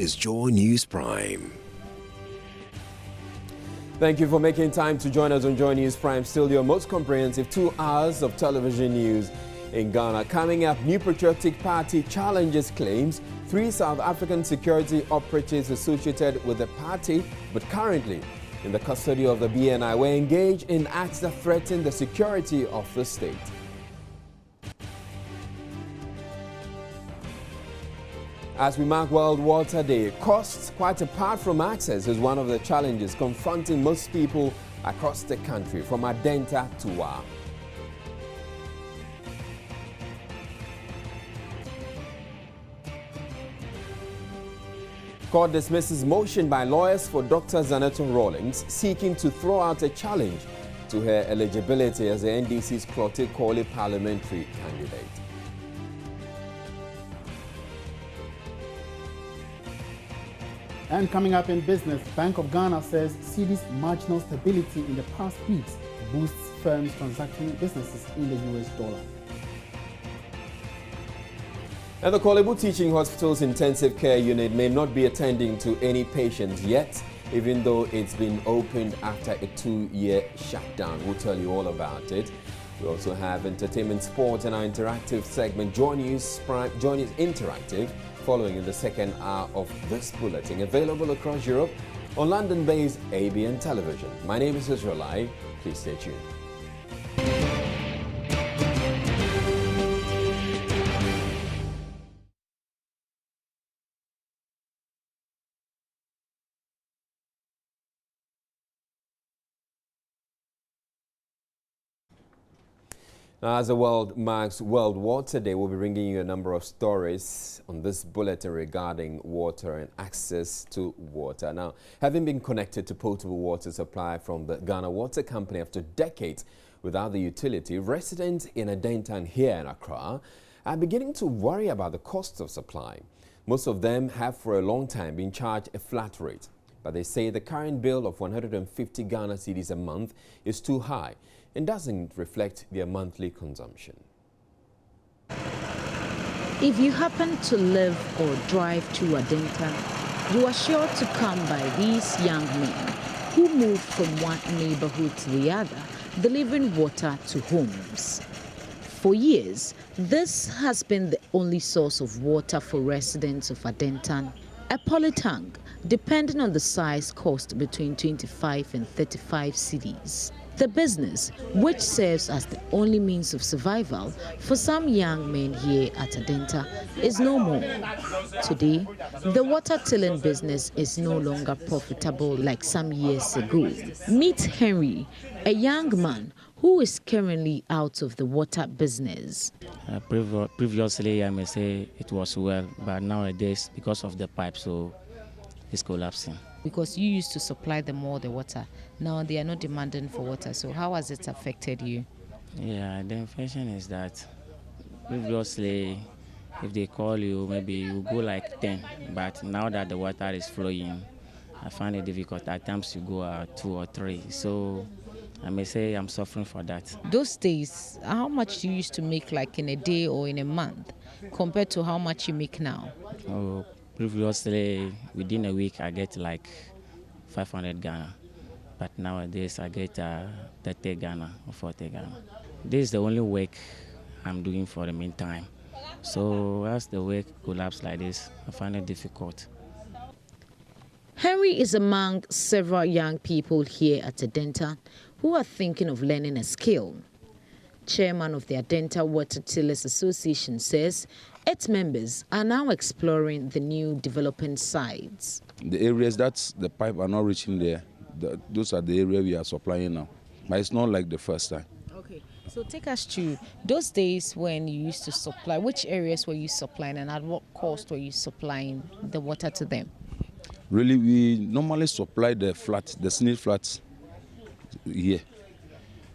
is Joy News Prime. Thank you for making time to join us on Joy News Prime. Still your most comprehensive 2 hours of television news in Ghana. Coming up, New Patriotic Party challenges claims 3 South African security operatives associated with the party, but currently in the custody of the BNI, were engaged in acts that threaten the security of the state. As we mark World Water Day, costs, quite apart from access, is one of the challenges confronting most people across the country, from Adenta to Wa. Court dismisses motion by lawyers for Dr. Zaneto Rawlings seeking to throw out a challenge to her eligibility as the NDC's Clote-Kole parliamentary candidate. And coming up in business, Bank of Ghana says cedi's marginal stability in the past weeks boosts firms transacting businesses in the US dollar. And the Kolebu Teaching Hospital's intensive care unit may not be attending to any patients yet, even though it's been opened after a 2-year shutdown. We'll tell you all about it. We also have entertainment, sports, and our interactive segment, Joy News Interactive, following in the second hour of this bulletin, available across Europe on London-based ABN Television. My name is Israelai. Please stay tuned. Now, as the world marks World Water Day, we'll be bringing you a number of stories on this bulletin regarding water and access to water. Now, having been connected to potable water supply from the Ghana Water Company after decades without the utility, residents in Adenta and here in Accra are beginning to worry about the cost of supply. Most of them have for a long time been charged a flat rate, but they say the current bill of 150 Ghana cedis a month is too high and doesn't reflect their monthly consumption. If you happen to live or drive to Adenta, you are sure to come by these young men who move from one neighborhood to the other, delivering water to homes. For years, this has been the only source of water for residents of Adenta. A polytank, depending on the size, cost between 25 and 35 cedis. The business, which serves as the only means of survival for some young men here at Adenta, is no more. Today, the water tilling business is no longer profitable like some years ago. Meet Henry, a young man who is currently out of the water business. Previously, I may say it was well, but nowadays, because of the pipe, so it's collapsing. Because you used to supply them all the water. Now they are not demanding for water. So how has it affected you? Yeah, the inflation is that previously, if they call you, maybe you go like 10. But now that the water is flowing, I find it difficult. At times you go 2 or 3. So I may say I'm suffering for that. Those days, how much you used to make like in a day or in a month compared to how much you make now? Oh, previously, within a week, I get like 500 Ghana. But nowadays, I get 30 Ghana or 40 Ghana. This is the only work I'm doing for the meantime. So as the work collapses like this, I find it difficult. Henry is among several young people here at Adenta who are thinking of learning a skill. Chairman of the Adenta Water Tillers Association says its members are now exploring the new developing sites. The areas that the pipe are not reaching there, those are the areas we are supplying now. But it's not like the first time. Okay, so take us to those days when you used to supply. Which areas were you supplying and at what cost were you supplying the water to them? Really, we normally supply the flats, the snail flats here.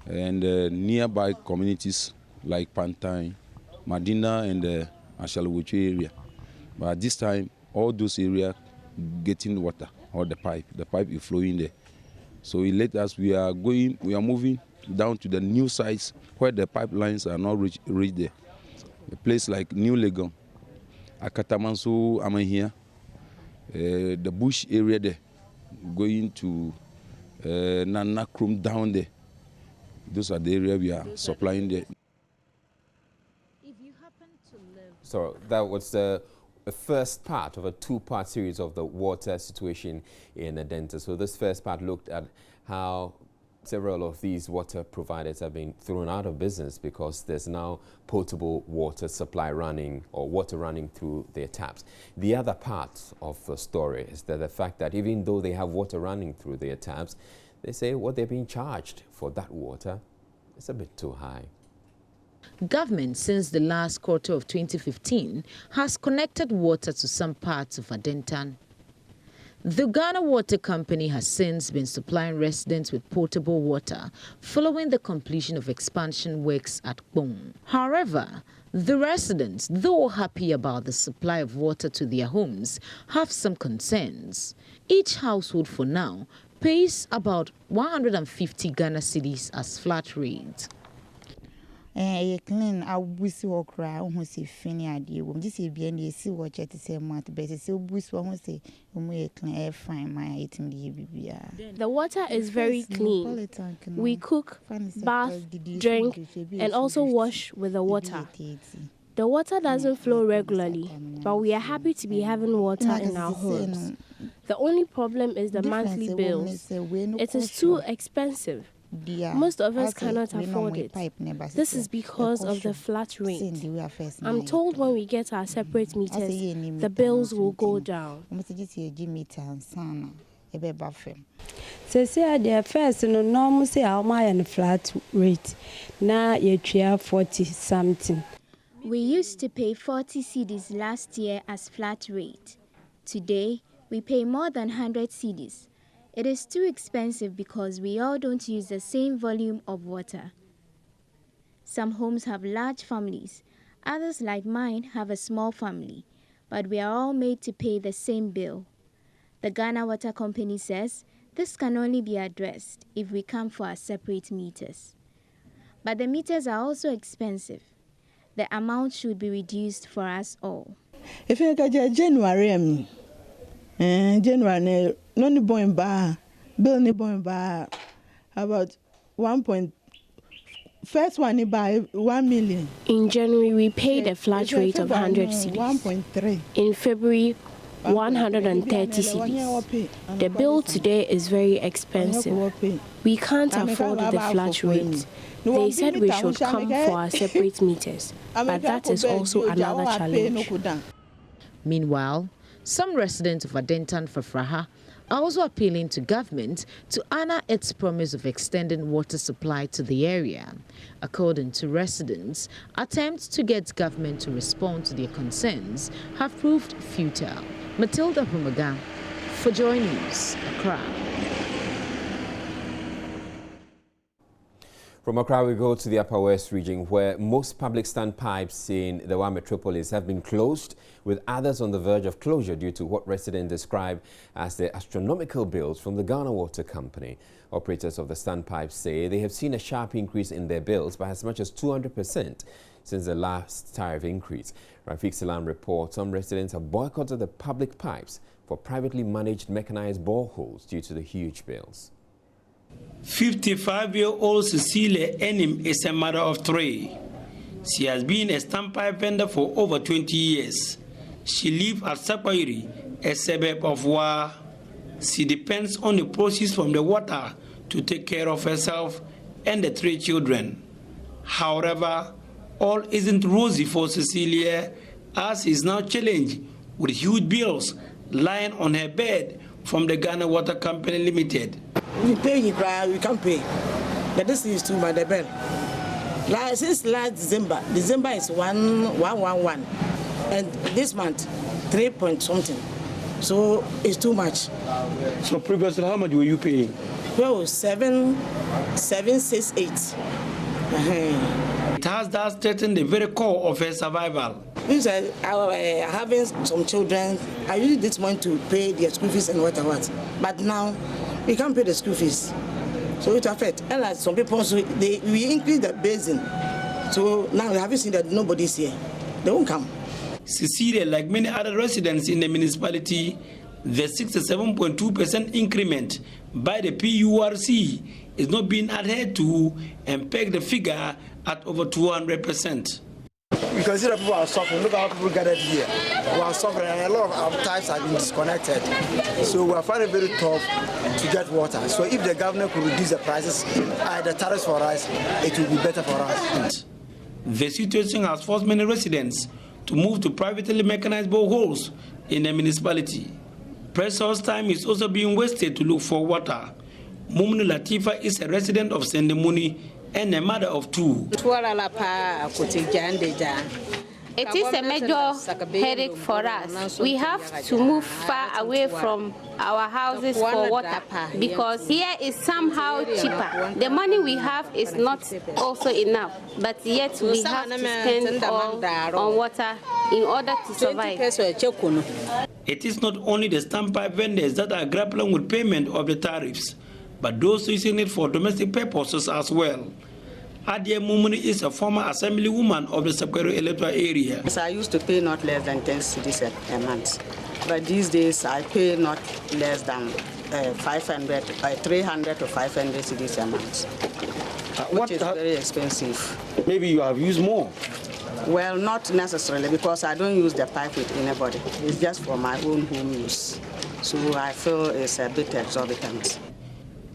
And nearby communities like Pantine, Madina, and the Ashalwoche area. But this time, all those areas getting water, or the pipe is flowing there. So it let us, we are moving down to the new sites where the pipelines are not reached there. A place like New Legon, Akatamanso, Amahia, the bush area there, going to Nana Krum down there. Those are the areas we are supplying there. If you happen to live... So that was the first part of a two-part series of the water situation in Adenta. So this first part looked at how several of these water providers have been thrown out of business because there's now potable water supply running or water running through their taps. The other part of the story is that the fact that even though they have water running through their taps, they say what they're being charged for that water is a bit too high. Government, since the last quarter of 2015, has connected water to some parts of Adenta. The Ghana Water Company has since been supplying residents with potable water following the completion of expansion works at Bong. However, the residents, though happy about the supply of water to their homes, have some concerns. Each household for now pays about 150 Ghana cedis as flat rate. Clean, I wish you cry, almost say funny idea. When this is being the sea watch at the same month, but it's so bush almost say, clean, fine, my eating the The water is very clean. We cook, bath, drink, and also wash with the water. The water doesn't flow regularly, but we are happy to be having water in our homes. The only problem is the monthly bills. It is too expensive. Most of us cannot afford it. This is because of the flat rate. I'm told when we get our separate meters, the bills will go down. So say the first no normal say how my and flat rate. Now you try 40 something. We used to pay 40 cedis last year as flat rate. Today, we pay more than 100 cedis. It is too expensive because we all don't use the same volume of water. Some homes have large families. Others, like mine, have a small family. But we are all made to pay the same bill. The Ghana Water Company says this can only be addressed if we come for our separate meters. But the meters are also expensive. The amount should be reduced for us all. If you get January, January, no born bar, bill ni born bar, about 1. First one by 1 million. In January, we paid a flat rate of 100 cedis. 1.3. In February, 130 cedis. The bill today is very expensive. We can't afford the flat rate. They said we should come for our separate meters, but that is also another challenge. Meanwhile, some residents of Adenta and Fafraha are also appealing to government to honor its promise of extending water supply to the area. According to residents, attempts to get government to respond to their concerns have proved futile. Matilda Humaga for Joy News, Accra. From Accra, we go to the Upper West region, where most public standpipes in the Wa metropolis have been closed, with others on the verge of closure due to what residents describe as the astronomical bills from the Ghana Water Company. Operators of the standpipes say they have seen a sharp increase in their bills by as much as 200% since the last tariff increase. Rafiq Salam reports some residents have boycotted the public pipes for privately managed mechanized boreholes due to the huge bills. 55-year-old Cecilia Enim is a mother of 3. She has been a standpipe vendor for over 20 years. She lives at Sapairi, a suburb of Wa. She depends on the proceeds from the water to take care of herself and the 3 children. However, all isn't rosy for Cecilia, as she is now challenged with huge bills lying on her bed from the Ghana Water Company Limited. We pay, we can't pay. But this is too much, the bill. Since last December is 111, and this month 3 point something. So it's too much. So previously, how much were you paying? Well, 768. It has thus threatened the very core of her survival. Because having some children, I use this money to pay their school fees and what. But now, we can't pay the school fees. So it affects. And like some people, we increase the basin. So now we haven't seen that nobody's here. They won't come. Cecilia, like many other residents in the municipality, The 67.2% increment by the PURC is not being adhered to and peg the figure at over 200%. You can see that people are suffering. Look how people gathered here. We are suffering, and a lot of our types have been disconnected. So we are finding it very tough to get water. So if the government could reduce the prices, the tariffs for us, it will be better for us. The situation has forced many residents to move to privately mechanized boreholes in the municipality. Precious time is also being wasted to look for water. Mumni Latifa is a resident of Sendemuni and a mother of two. It is a major headache for us. We have to move far away from our houses for water because here is somehow cheaper. The money we have is not also enough, but yet we have to spend all on water in order to survive. It is not only the standpipe vendors that are grappling with payment of the tariffs, but those using it for domestic purposes as well. Adia Mumuni is a former assemblywoman of the Sapero electoral area. I used to pay not less than 10 cedis a month, but these days I pay not less than 300 to 500 cedis a month, which is very expensive. Maybe you have used more. Well, not necessarily, because I don't use the pipe with anybody. It's just for my own home use. So I feel it's a bit exorbitant.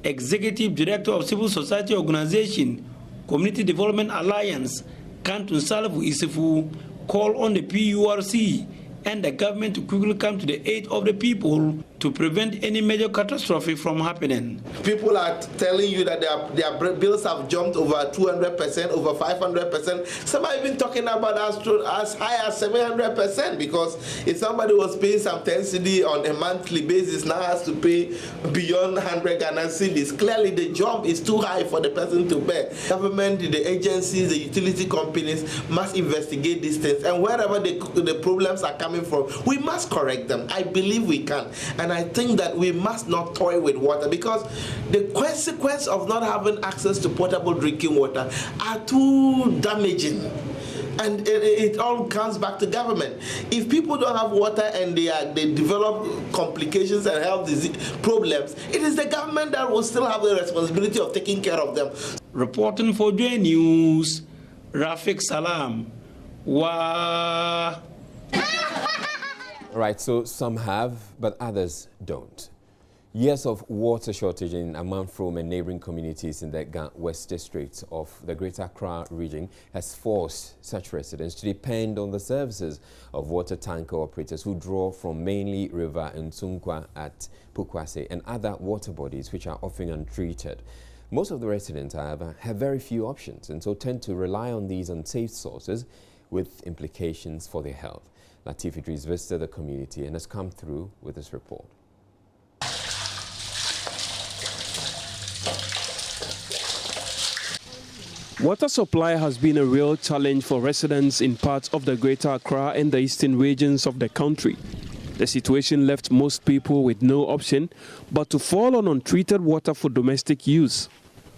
Executive Director of Civil Society Organization, Community Development Alliance, Kantun Salvu Isifu, call on the PURC and the government to quickly come to the aid of the people to prevent any major catastrophe from happening. People are telling you that their bills have jumped over 200%, over 500%. Some are even talking about as high as 700%, because if somebody was paying some 10 cedi on a monthly basis, now has to pay beyond 100 Ghana cedis. Clearly the jump is too high for the person to bear. Government, the agencies, the utility companies must investigate these things, and wherever the problems are coming from, we must correct them. I believe we can. And I think that we must not toy with water, because the consequence of not having access to potable drinking water are too damaging. And it all comes back to government. If people don't have water and they develop complications and health disease problems, it is the government that will still have the responsibility of taking care of them. Reporting for J News, Rafik Salam. Wah. Right, so some have, but others don't. Years of water shortage in Amanfrom and neighboring communities in the West District of the Greater Accra region has forced such residents to depend on the services of water tanker operators who draw from mainly River and Nsunkwa at Pukwase and other water bodies which are often untreated. Most of the residents, however, have very few options and so tend to rely on these unsafe sources with implications for their health. Latif Idris visited the community and has come through with this report. Water supply has been a real challenge for residents in parts of the Greater Accra and the eastern regions of the country. The situation left most people with no option but to fall on untreated water for domestic use.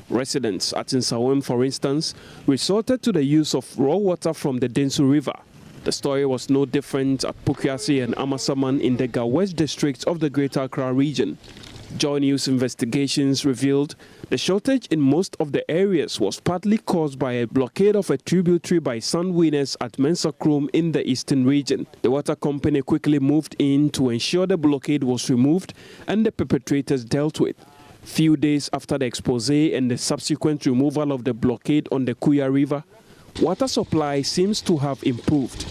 Residents at Nsawam, for instance, resorted to the use of raw water from the Densu River. The story was no different at Pukwase and Amasaman in the West District of the Greater Accra region. Joy News investigations revealed the shortage in most of the areas was partly caused by a blockade of a tributary by Sandwinners at Mensakrom in the eastern region. The water company quickly moved in to ensure the blockade was removed and the perpetrators dealt with. Few days after the expose and the subsequent removal of the blockade on the Kuya River, water supply seems to have improved.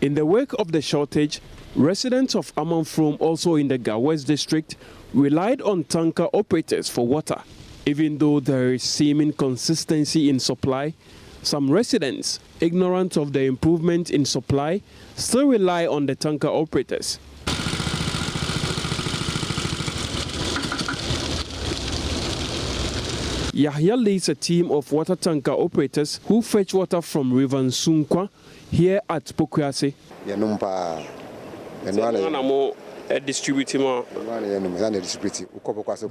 In the wake of the shortage, residents of Amanfrom, also in the West District, relied on tanker operators for water. Even though there is seeming consistency in supply, some residents, ignorant of the improvement in supply, still rely on the tanker operators. Yahya leads a team of water tanker operators who fetch water from River Nsunkwa here at Pukwase.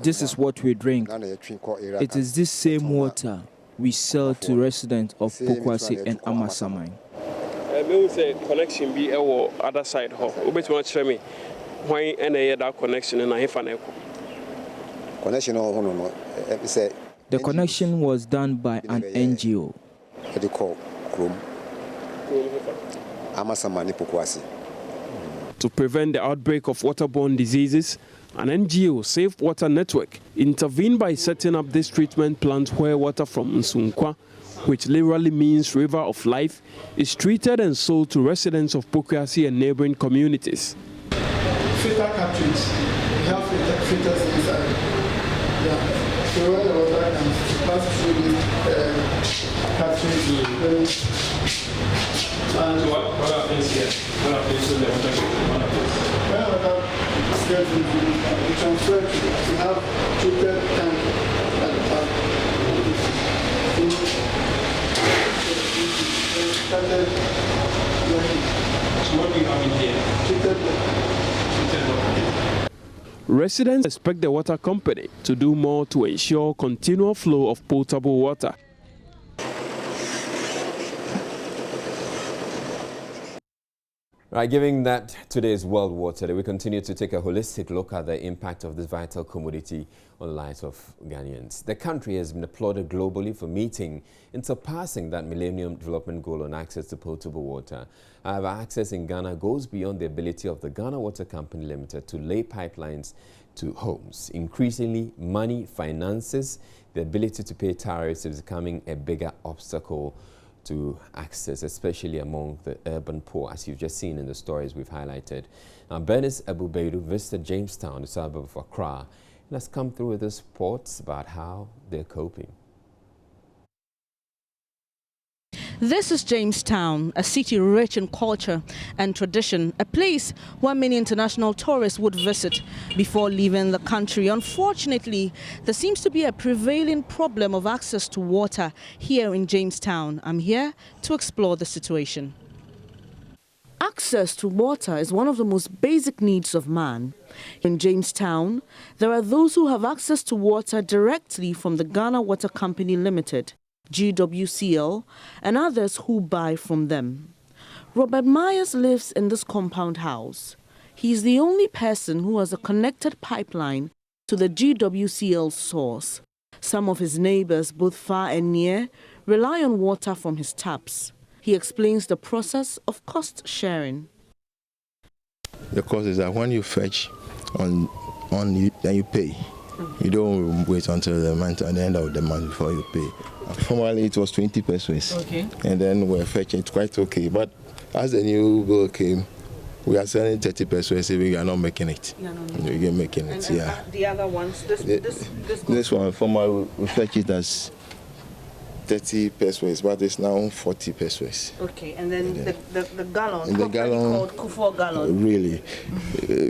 This is what we drink. It is this same water we sell to residents of Pukwase and Amasaman. will say connection be our other side. Which one show me? Why any that connection and I have an echo? Connection The connection was done by an NGO. They call Chrome. To prevent the outbreak of waterborne diseases, an NGO, Safe Water Network, intervened by setting up this treatment plant where water from Nsunkwa, which literally means river of life, is treated and sold to residents of Pokuasi and neighboring communities. Filter cartridge, we have filters inside. Yeah. So when the water comes, pass through this cartridge. And what happens here? What happens to the water? When water gets into the transfer, we have treated tank at the back. So what do you have in here? Treated water. Residents expect the water company to do more to ensure continual flow of potable water. Right, given that today is World Water Day, we continue to take a holistic look at the impact of this vital commodity on the lives of Ghanaians. The country has been applauded globally for meeting and surpassing that Millennium Development Goal on access to potable water. However, access in Ghana goes beyond the ability of the Ghana Water Company Limited to lay pipelines to homes. Increasingly, money, finances, the ability to pay tariffs is becoming a bigger obstacle to access, especially among the urban poor, as you've just seen in the stories we've highlighted. Now, Bernice Abubeidu visited Jamestown, the suburb of Accra, and has come through with this reports about how they're coping. This is Jamestown, a city rich in culture and tradition, a place where many international tourists would visit before leaving the country. Unfortunately, there seems to be a prevailing problem of access to water here in Jamestown. I'm here to explore the situation. Access to water is one of the most basic needs of man. In Jamestown, there are those who have access to water directly from the Ghana Water Company Limited, GWCL, and others who buy from them. Robert Myers lives in this compound house. He is the only person who has a connected pipeline to the GWCL source. Some of his neighbors, both far and near, rely on water from his taps. He explains the process of cost sharing. The cost is that when you fetch then you pay. You don't wait until the month at the end of the month before you pay. Formerly it was 20 pesos. Okay. And then we're fetching it quite okay. But as the new bill came, we are selling 30 pesos if we are not making it. We are making it, yeah. The other ones, this one, formerly we fetch it as 30 pesos, but it's now 40 pesos. Okay, and then the gallon, the gallon called Kufo gallon. Really.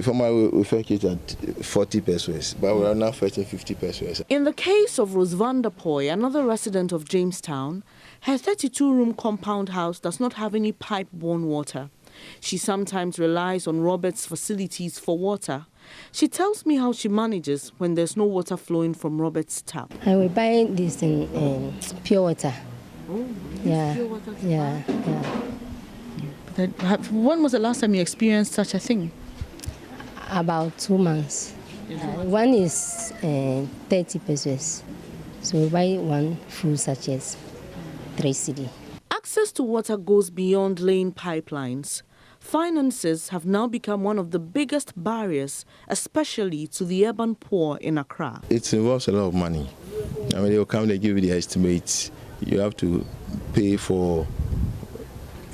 Formerly we fetch it at 40 pesos, but we are now fetching 50 pesos. In the case of Rose Vanderpoy, another resident of Jamestown, her 32-room compound house does not have any pipe-borne water. She sometimes relies on Robert's facilities for water. She tells me how she manages when there's no water flowing from Robert's tap. I will buy this in pure water. Oh, yeah. Pure water. Yeah. When was the last time you experienced such a thing? About 2 months. One is 30 pesos. So we buy one full sachet, 3 cedi. Access to water goes beyond laying pipelines. Finances have now become one of the biggest barriers, especially to the urban poor in Accra. It involves a lot of money. I mean, they'll come, they give you the estimates. You have to pay for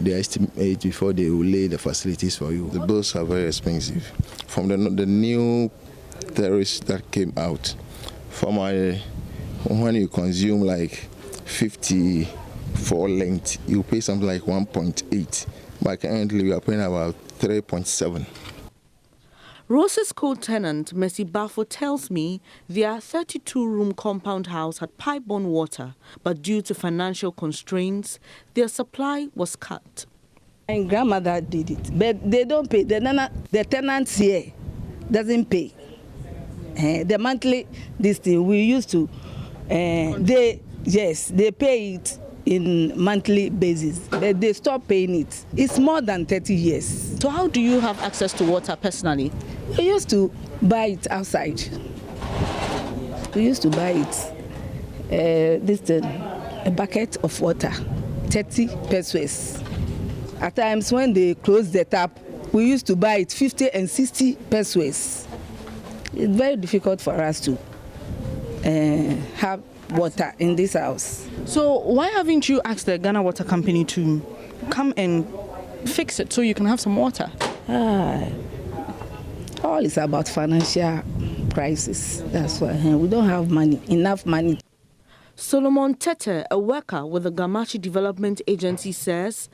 the estimate before they will lay the facilities for you. The bills are very expensive. From the new tariffs that came out, when you consume like 50 for length, you pay something like 1.8. But currently we are paying about 3.7. Rose's co-tenant, Mercy Bafo, tells me their 32-room compound house had pipe-borne water, but due to financial constraints, their supply was cut. My grandmother did it, but they don't pay. The tenants here doesn't pay. The monthly, this thing, we used to, they pay it in monthly basis. They stop paying it. It's more than 30 years. So how do you have access to water personally? We used to buy it outside. We used to buy it. A bucket of water, 30 pesos. At times when they close the tap, we used to buy it 50 and 60 pesos. It's very difficult for us to have water in this house. So why haven't you asked the Ghana Water Company to come and fix it so you can have some water? All is about financial crisis. That's why we don't have money, enough money. Solomon Tete, a worker with the Gamachi Development Agency, says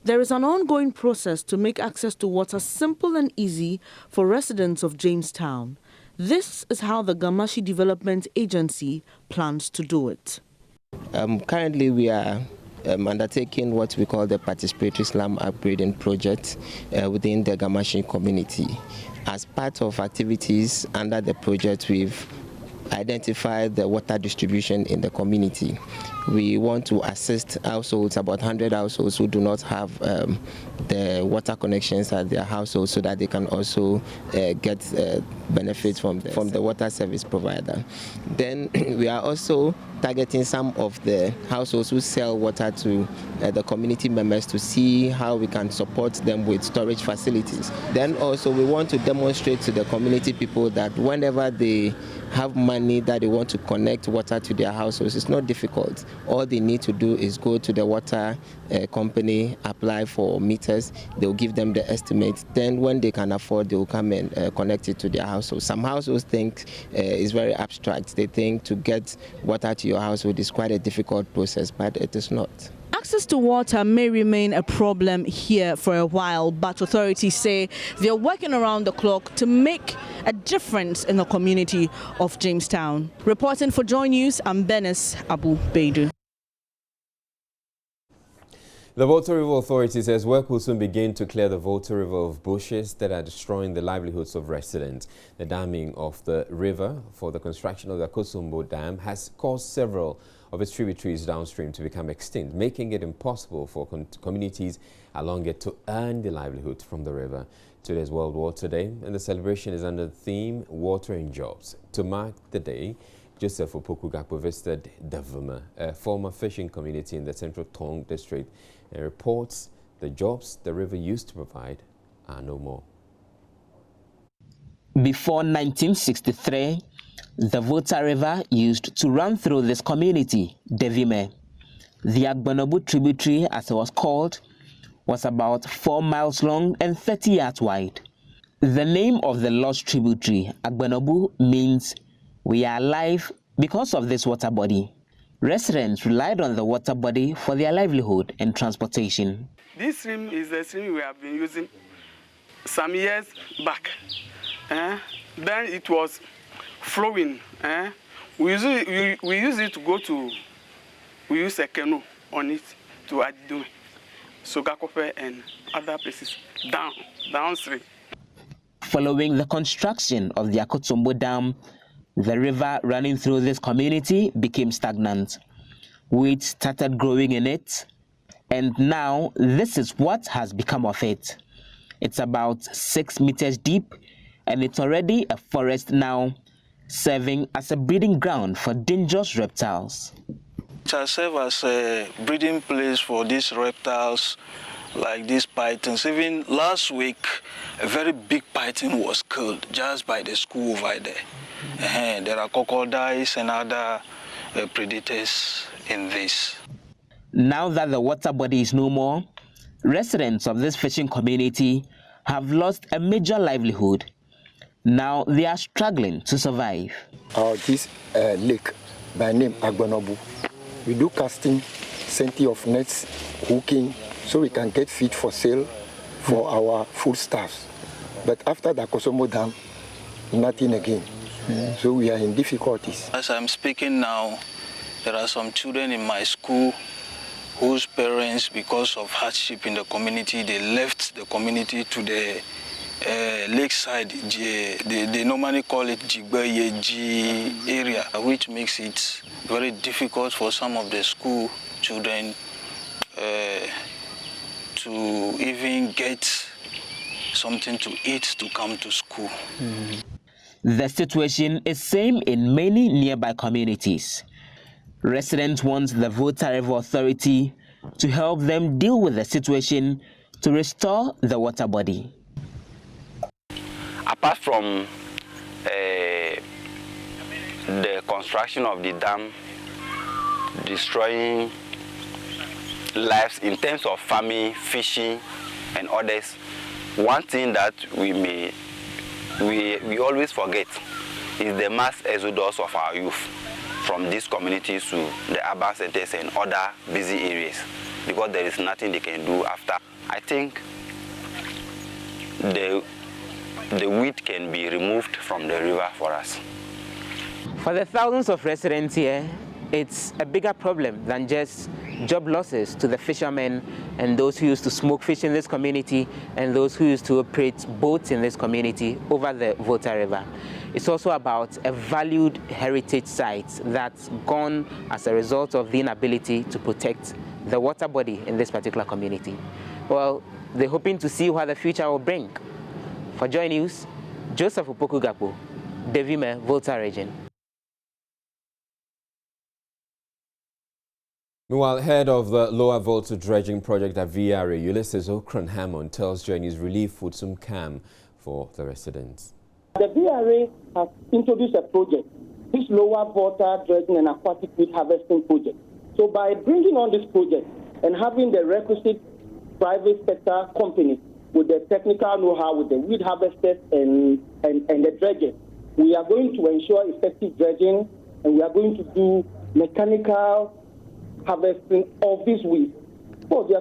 there is an ongoing process to make access to water simple and easy for residents of Jamestown. This is how the Gamachi Development Agency plans to do it. Currently, we are undertaking what we call the participatory slum upgrading project within the Gamachi community. As part of activities under the project, we've identified the water distribution in the community. We want to assist households, about 100 households who do not have the water connections at their households, so that they can also get benefits from the water service provider. Then we are also targeting some of the households who sell water to the community members to see how we can support them with storage facilities. Then also we want to demonstrate to the community people that whenever they have money that they want to connect water to their households, it's not difficult. All they need to do is go to the water company, apply for meters, they'll give them the estimate. Then when they can afford, they will come and connect it to their household. Some households think it's very abstract. They think to get water to your household is quite a difficult process, but it is not. Access to water may remain a problem here for a while, but authorities say they're working around the clock to make a difference in the community of Jamestown. Reporting for Joy News, I'm Benes Abu Beidu. The Volta River Authority says work will soon begin to clear the Volta River of bushes that are destroying the livelihoods of residents. The damming of the river for the construction of the Akosombo Dam has caused several of its tributaries downstream to become extinct, making it impossible for communities along it to earn the livelihood from the river. Today is World Water Day, and the celebration is under the theme Water and Jobs. To mark the day, Joseph Opoku-Gakpo visited Davuma, a former fishing community in the Central Tong district, and reports the jobs the river used to provide are no more. Before 1963, the Volta River used to run through this community, Devime. The Agbonobu tributary, as it was called, was about 4 miles long and 30 yards wide. The name of the lost tributary, Agbonobu, means we are alive because of this water body. Residents relied on the water body for their livelihood and transportation. This stream is the stream we have been using some years back. Then it was flowing. We use it to go to, we use a canoe on it to Adenta, Sogakope and other places downstream. Following the construction of the Akosombo Dam, the river running through this community became stagnant. Weeds started growing in it, and now this is what has become of it. It's about 6 meters deep, and it's already a forest now, serving as a breeding ground for dangerous reptiles. It has served as a breeding place for these reptiles like these pythons. Even last week, a very big python was killed just by the school over there. There are crocodiles and other predators in this. Now that the water body is no more, residents of this fishing community have lost a major livelihood. Now they are struggling to survive. This lake, by name Agbonobu, we do casting, safety of nets, hooking, so we can get feed for sale for our foodstuffs. But after the Akosombo Dam, nothing again. So we are in difficulties. As I'm speaking now, there are some children in my school whose parents, because of hardship in the community, they left the community to the lakeside. They normally call it Jigbeyeji area, which makes it very difficult for some of the school children to even get something to eat to come to school. The situation is same in many nearby communities. Residents want the Water Authority to help them deal with the situation to restore the water body. Apart from the construction of the dam destroying lives in terms of farming, fishing, and others, one thing that we always forget is the mass exodus of our youth from these communities to the urban centers and other busy areas, because there is nothing they can do after. I think the weed can be removed from the river for us. For the thousands of residents here, it's a bigger problem than just job losses to the fishermen and those who used to smoke fish in this community and those who used to operate boats in this community over the Volta River. It's also about a valued heritage site that's gone as a result of the inability to protect the water body in this particular community. Well, they're hoping to see what the future will bring. For Joy News, Joseph Upoku-Gakpo, Devime, Volta region. Meanwhile, head of the Lower Volta Dredging Project at VRA, Ulysses Okran-Hammond, tells Joy News relief would soon come for the residents. The VRA has introduced a project, this Lower Volta Dredging and Aquatic Weed Harvesting Project. So by bringing on this project and having the requisite private sector companies with the technical know-how, with the weed harvesters and the dredgers, we are going to ensure effective dredging, and we are going to do mechanical harvesting of this weed.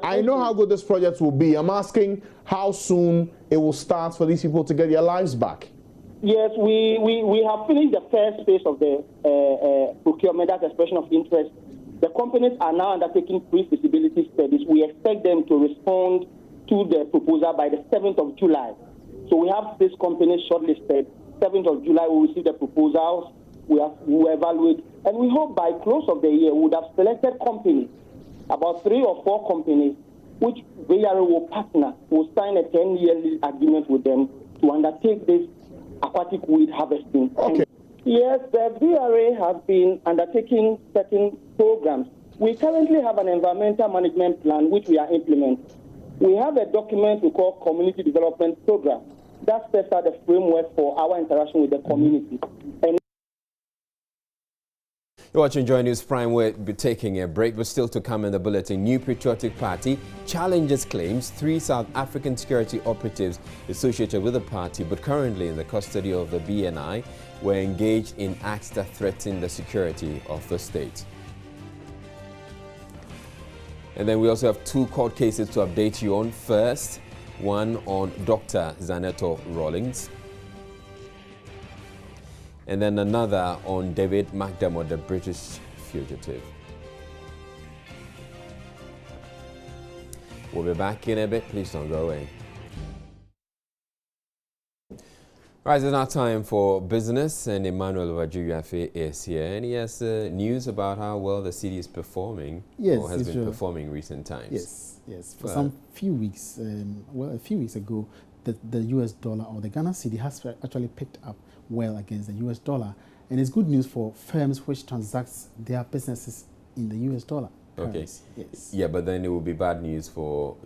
I know how good this project will be. I'm asking how soon it will start for these people to get their lives back. Yes, we have finished the first phase of the procurement, that's expression of interest. The companies are now undertaking pre-feasibility studies. We expect them to respond to the proposal by the 7th of July. So we have 6 companies shortlisted. 7th of July, we will receive the proposals. We will evaluate. And we hope by close of the year, we would have selected companies, about 3 or 4 companies, which VRA will partner, will sign a 10-year agreement with them to undertake this aquatic weed harvesting. Okay. Yes, the VRA has been undertaking certain programs. We currently have an environmental management plan which we are implementing. We have a document we call Community Development Program that sets out the framework for our interaction with the community. And you're watching Joy News Prime. We'll be taking a break, but still to come in the bulletin. New Patriotic Party challenges claims 3 South African security operatives associated with the party, but currently in the custody of the BNI, were engaged in acts that threaten the security of the state. And then we also have 2 court cases to update you on. First, one on Dr. Zaneto Rawlings, and then another on David McDermott, the British fugitive. We'll be back in a bit. Please don't go away. Right, it's now time for business, and Emmanuel Wajuyafe is here, and he has news about how well the city is performing, or has been performing in recent times. Yes. For a few weeks ago, the US dollar, or the Ghana cedi, has actually picked up well against the US dollar, and it's good news for firms which transact their businesses in the US dollar. Okay. Yes. Yeah, but then it will be bad news for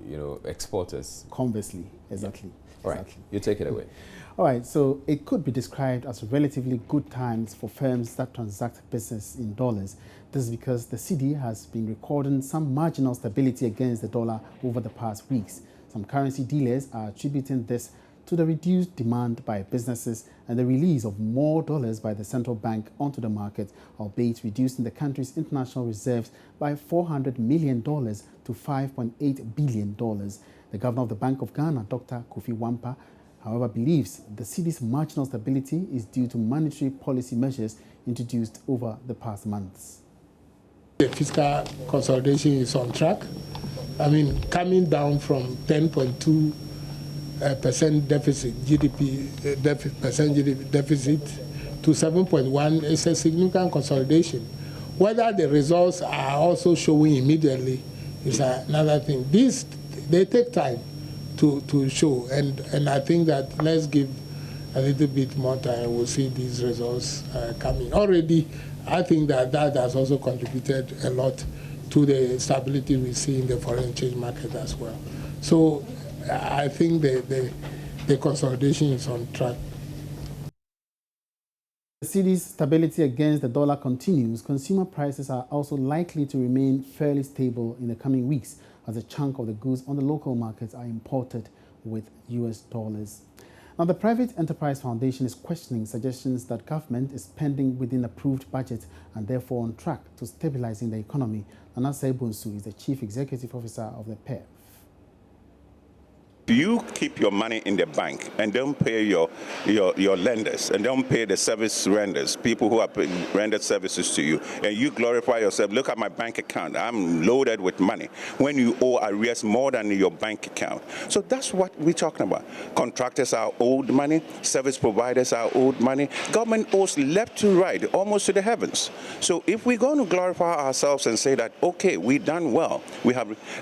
exporters. Conversely, exactly. All right, you take it away. All right, so it could be described as relatively good times for firms that transact business in dollars. This is because the cedi has been recording some marginal stability against the dollar over the past weeks. Some currency dealers are attributing this to the reduced demand by businesses and the release of more dollars by the central bank onto the market, albeit reducing the country's international reserves by $400 million to $5.8 billion. The governor of the Bank of Ghana, Dr. Kofi Wampa, however, believes the cedi's marginal stability is due to monetary policy measures introduced over the past months. The fiscal consolidation is on track. I mean, coming down from 10.2% deficit, GDP deficit to 7.1 is a significant consolidation. Whether the results are also showing immediately is another thing. They take time to show, and I think that let's give a little bit more time. We'll see these results coming. Already, I think that has also contributed a lot to the stability we see in the foreign exchange market as well. So I think the consolidation is on track. The cedi's stability against the dollar continues. Consumer prices are also likely to remain fairly stable in the coming weeks as a chunk of the goods on the local markets are imported with US dollars. Now, the Private Enterprise Foundation is questioning suggestions that government is spending within approved budget and therefore on track to stabilizing the economy. Nana Sebunsu is the Chief Executive Officer of the PEF. You keep your money in the bank and don't pay your lenders and don't pay the service renders, people who have rendered services to you, and you glorify yourself. Look at my bank account. I'm loaded with money. When you owe arrears more than your bank account. So that's what we're talking about. Contractors are owed money. Service providers are owed money. Government owes left to right, almost to the heavens. So if we're going to glorify ourselves and say that, okay, we've done well,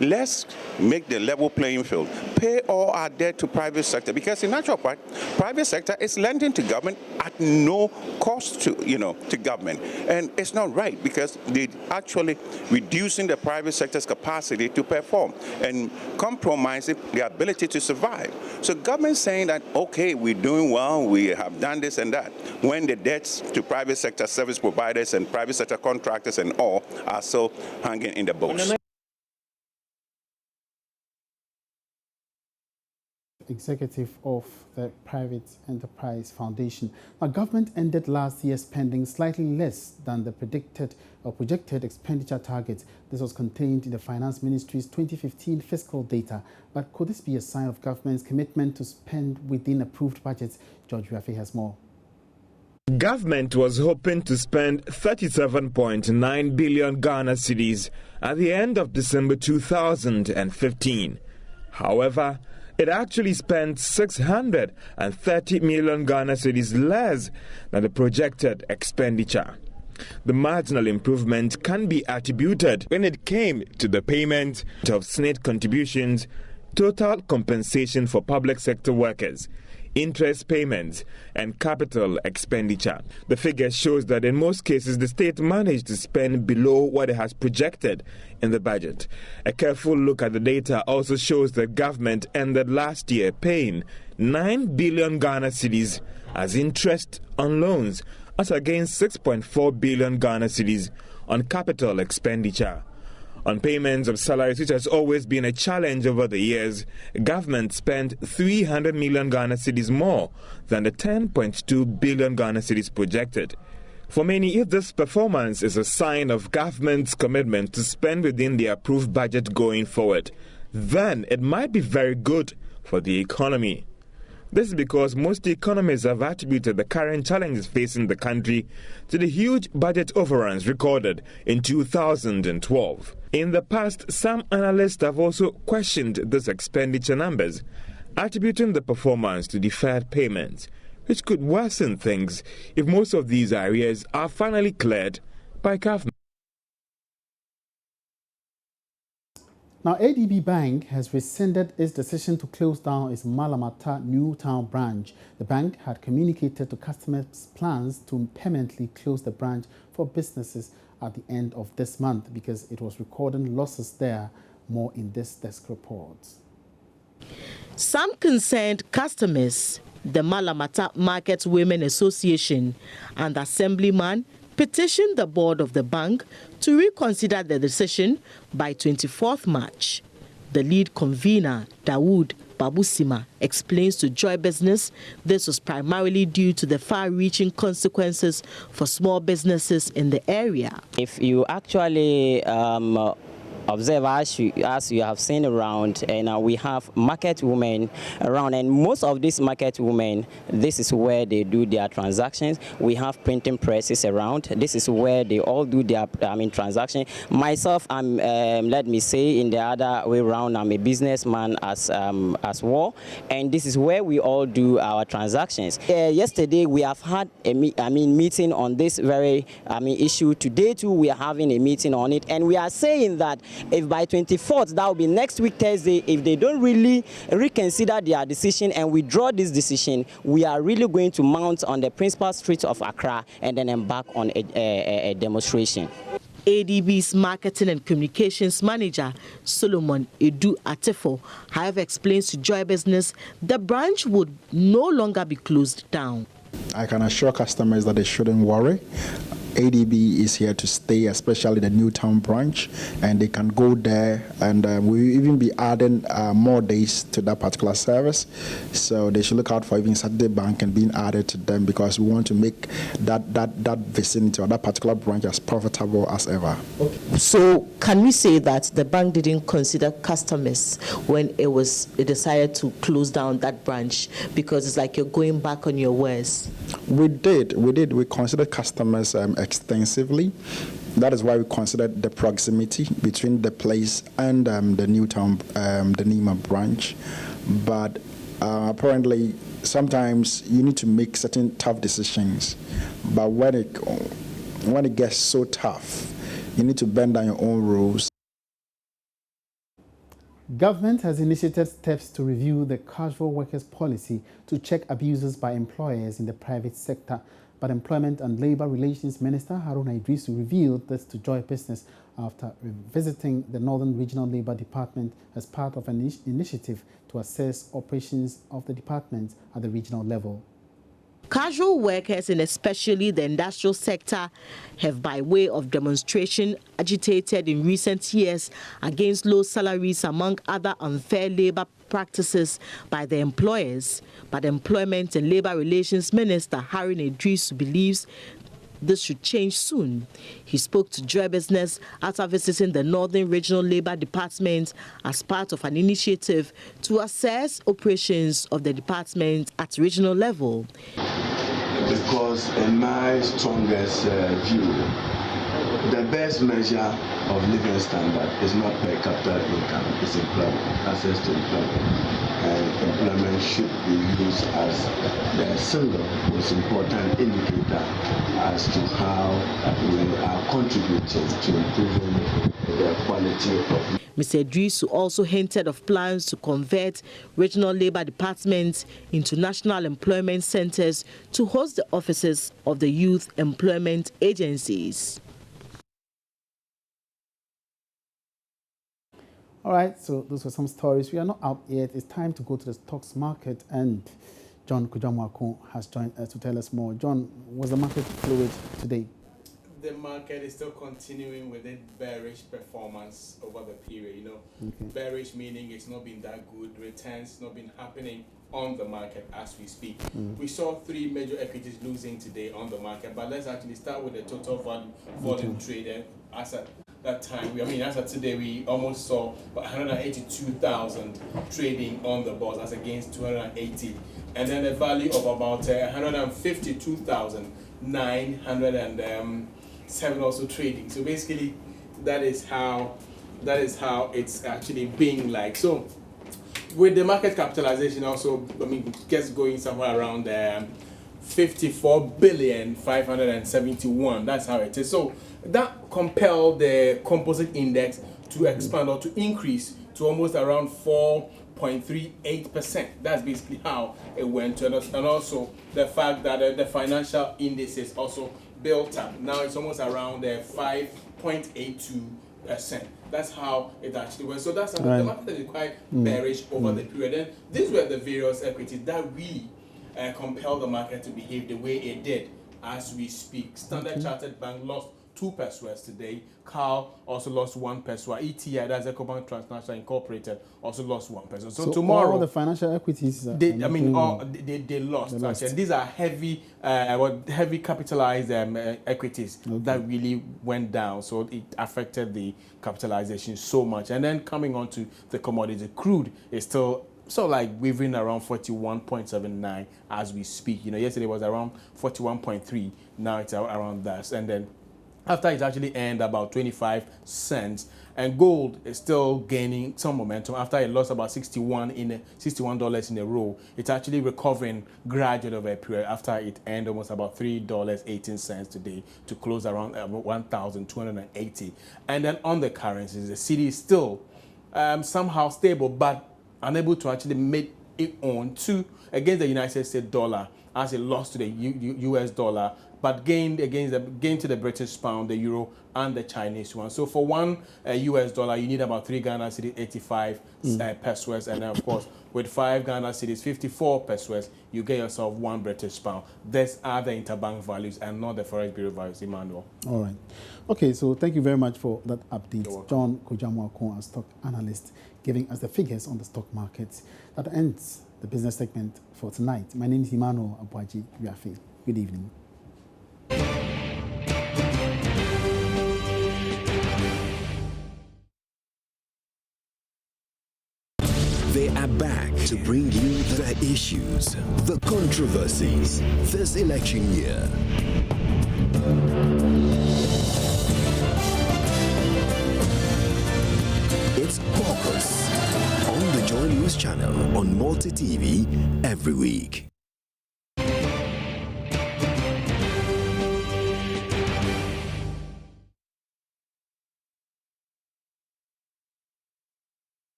let's make the level playing field. Pay all our debt to private sector, because in actual fact, private sector is lending to government at no cost to government, and it's not right because they're actually reducing the private sector's capacity to perform and compromising the ability to survive. So government saying that, okay, we're doing well, we have done this and that, when the debts to private sector service providers and private sector contractors and all are so hanging in the books. Executive of the Private Enterprise Foundation. Now, government ended last year spending slightly less than the predicted or projected expenditure target. This was contained in the Finance Ministry's 2015 fiscal data. But could this be a sign of government's commitment to spend within approved budgets? George Rafi has more. Government was hoping to spend 37.9 billion Ghana cedis at the end of December 2015. However, it actually spent 630 million Ghana cedis less than the projected expenditure. The marginal improvement can be attributed when it came to the payment of SNIT contributions, total compensation for public sector workers, interest payments, and capital expenditure. The figure shows that in most cases the state managed to spend below what it has projected in the budget. A careful look at the data also shows that government ended last year paying 9 billion Ghana cedis as interest on loans, as against 6.4 billion Ghana cedis on capital expenditure. On payments of salaries, which has always been a challenge over the years, government spent 300 million Ghana cedis more than the 10.2 billion Ghana cedis projected. For many, if this performance is a sign of government's commitment to spend within the approved budget going forward, then it might be very good for the economy. This is because most economists have attributed the current challenges facing the country to the huge budget overruns recorded in 2012. In the past, some analysts have also questioned these expenditure numbers, attributing the performance to deferred payments, which could worsen things if most of these areas are finally cleared by government. Now, ADB Bank has rescinded its decision to close down its Malamata Newtown branch. The bank had communicated to customers plans to permanently close the branch for businesses at the end of this month because it was recording losses there. More in this desk report. Some concerned customers, the Malamata Market Women Association and Assemblyman, petitioned the board of the bank to reconsider the decision by 24th March. The lead convener, Dawood Babusima, explains to Joy Business this was primarily due to the far-reaching consequences for small businesses in the area. If you actually observe, as you have seen around, and we have market women around, and most of these market women, this is where they do their transactions. We have printing presses around. This is where they all do their transaction. Myself, let me say, in the other way around, I'm a businessman as well, and this is where we all do our transactions. Yesterday we have had a meeting on this very issue. Today too we are having a meeting on it, and we are saying that if by 24th, that will be next week Thursday, if they don't really reconsider their decision and withdraw this decision, we are really going to mount on the principal street of Accra and then embark on a demonstration. ADB's Marketing and Communications Manager, Solomon Edu Atefo, however, explains to Joy Business the branch would no longer be closed down. I can assure customers that they shouldn't worry. ADB is here to stay, especially the Newtown branch, and they can go there, and we'll even be adding more days to that particular service. So they should look out for even Saturday banking being added to them, because we want to make that vicinity or that particular branch as profitable as ever. Okay. So can we say that the bank didn't consider customers when it decided to close down that branch, because it's like you're going back on your words? We did. We considered customers extensively. That is why we considered the proximity between the place and the Newtown, the Nima branch. But apparently, sometimes you need to make certain tough decisions. But when it gets so tough, you need to bend down your own rules. Government has initiated steps to review the casual workers policy to check abuses by employers in the private sector. But Employment and Labour Relations Minister Haruna Idrisu revealed this to Joy Business after visiting the Northern Regional Labour Department as part of an initiative to assess operations of the department at the regional level. Casual workers, and especially the industrial sector, have by way of demonstration agitated in recent years against low salaries, among other unfair labor practices by the employers. But Employment and Labour Relations Minister Haruna Idrisu believes this should change soon. He spoke to Joy Business after visiting the Northern Regional Labour Department as part of an initiative to assess operations of the department at regional level. Because in my strongest view, the best measure of living standard is not per capita income, it's employment, access to employment. And employment should be used as the single most important indicator as to how we are contributing to improving the quality of. Mr. Idrisu also hinted of plans to convert regional labour departments into national employment centres to host the offices of the youth employment agencies. All right, so those were some stories. We are not out yet. It's time to go to the stocks market, and John Kujamwako has joined us to tell us more. John, was the market fluid today? The market is still continuing with its bearish performance over the period. Bearish meaning it's not been that good. Returns not been happening on the market as we speak. We saw three major equities losing today on the market, but let's actually start with the total volume traded. As at that time, as of today, we almost saw 182,000 trading on the bourse as against 280, and then a value of about 152,907 also trading. So basically, that is how it's actually being like. So with the market capitalization also, gets going somewhere around 54,571. That's how it is. So that compelled the composite index to expand or to increase to almost around 4.38%. That's basically how it went. And also the fact that the financial indices also built up. Now it's almost around 5.82%. That's how it actually went. So that's how the market is quite bearish over the period. And these were the various equities that really compelled the market to behave the way it did as we speak. Standard Chartered Bank lost 2 pesos today. Cal also lost 1 peso. ETI, that's EcoBank Transnational Incorporated, also lost 1 peso. So tomorrow, all the financial equities, they lost. And these are heavy, heavy capitalized equities that really went down. So it affected the capitalization so much. And then coming on to the commodity, crude is still like wavering around 41.79 as we speak. Yesterday was around 41.3. Now it's around that. And then after it actually earned about 25 cents, and gold is still gaining some momentum after it lost about $61 in a row. It's actually recovering gradually over a period after it earned almost about $3.18 today to close around 1,280. And then on the currencies, the cedi is still somehow stable, but unable to actually make it on against the United States dollar, as it lost to the US dollar, but gained to the British pound, the euro, and the Chinese yuan. So for one US dollar, you need about 3 Ghana cedis, 85 pesos, and then of course with 5 Ghana cedis, 54 pesos, you get yourself 1 British pound. These are the interbank values and not the Forex Bureau values, Emmanuel. All right. Okay, so thank you very much for that update. John Kojamuakon, a stock analyst, giving us the figures on the stock market. That ends the business segment for tonight. My name is Emmanuel Abuaji Yafe. Good evening. They are back to bring you the issues, the controversies this election year. It's Focus on the Joy News channel on Multi TV every week.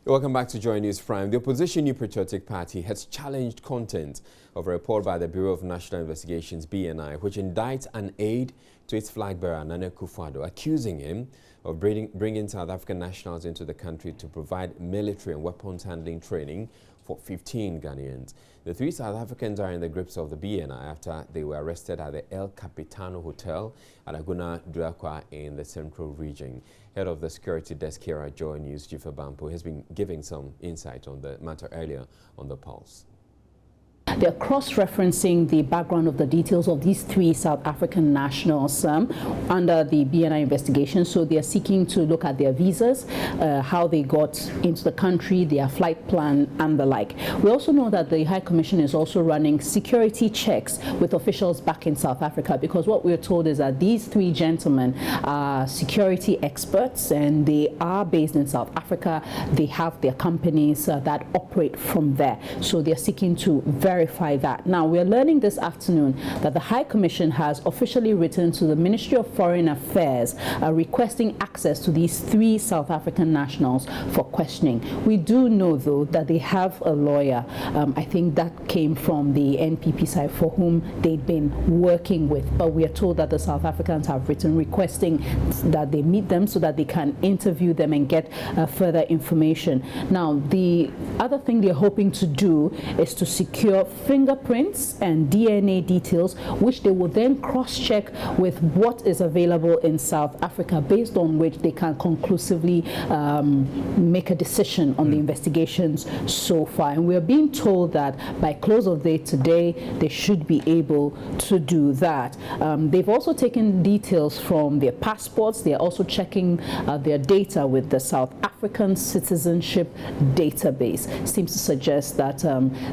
Welcome back to Joy News Prime. The opposition New Patriotic Party has challenged content of a report by the Bureau of National Investigations, BNI, which indicts an aide to its flag bearer, Nana Akufo-Addo, accusing him of bringing South African nationals into the country to provide military and weapons handling training for 15 Ghanaians. The 3 South Africans are in the grips of the BNI after they were arrested at the El Capitano Hotel at Aguna Duakwa in the Central Region. Head of the security desk here at Joy News, Jifa Bampo, has been giving some insight on the matter earlier on The Pulse. They're cross-referencing the background of the details of these 3 South African nationals under the BNI investigation. So they're seeking to look at their visas, how they got into the country, their flight plan, and the like. We also know that the High Commission is also running security checks with officials back in South Africa, because what we're told is that these 3 gentlemen are security experts and they are based in South Africa. They have their companies that operate from there. So they're seeking to verify that. Now, we're learning this afternoon that the High Commission has officially written to the Ministry of Foreign Affairs requesting access to these 3 South African nationals for questioning. We do know, though, that they have a lawyer. I think that came from the NPP side, for whom they'd been working with. But we are told that the South Africans have written requesting that they meet them so that they can interview them and get further information. Now, the other thing they're hoping to do is to secure fingerprints and DNA details, which they will then cross-check with what is available in South Africa, based on which they can conclusively make a decision on the investigations so far. And we're being told that by close of day today, they should be able to do that. They've also taken details from their passports. They're also checking their data with the South African Citizenship Database. Seems to suggest that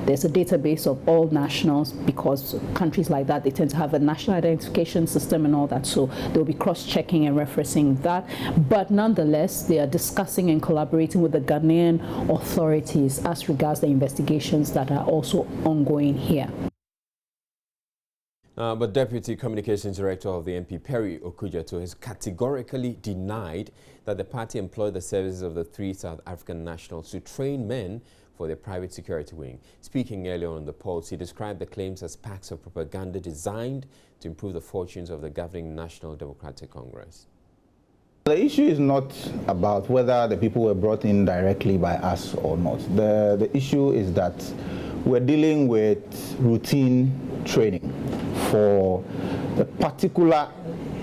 there's a database of all nationals, because countries like that, they tend to have a national identification system and all that, so they'll be cross-checking and referencing that. But nonetheless, they are discussing and collaborating with the Ghanaian authorities as regards the investigations that are also ongoing here. But Deputy Communications Director of the MP, Perry Okujato, has categorically denied that the party employed the services of the 3 South African nationals to train men for their private security wing. Speaking earlier on The Pulse, he described the claims as packs of propaganda designed to improve the fortunes of the governing National Democratic Congress. The issue is not about whether the people were brought in directly by us or not. The issue is that we're dealing with routine training for a particular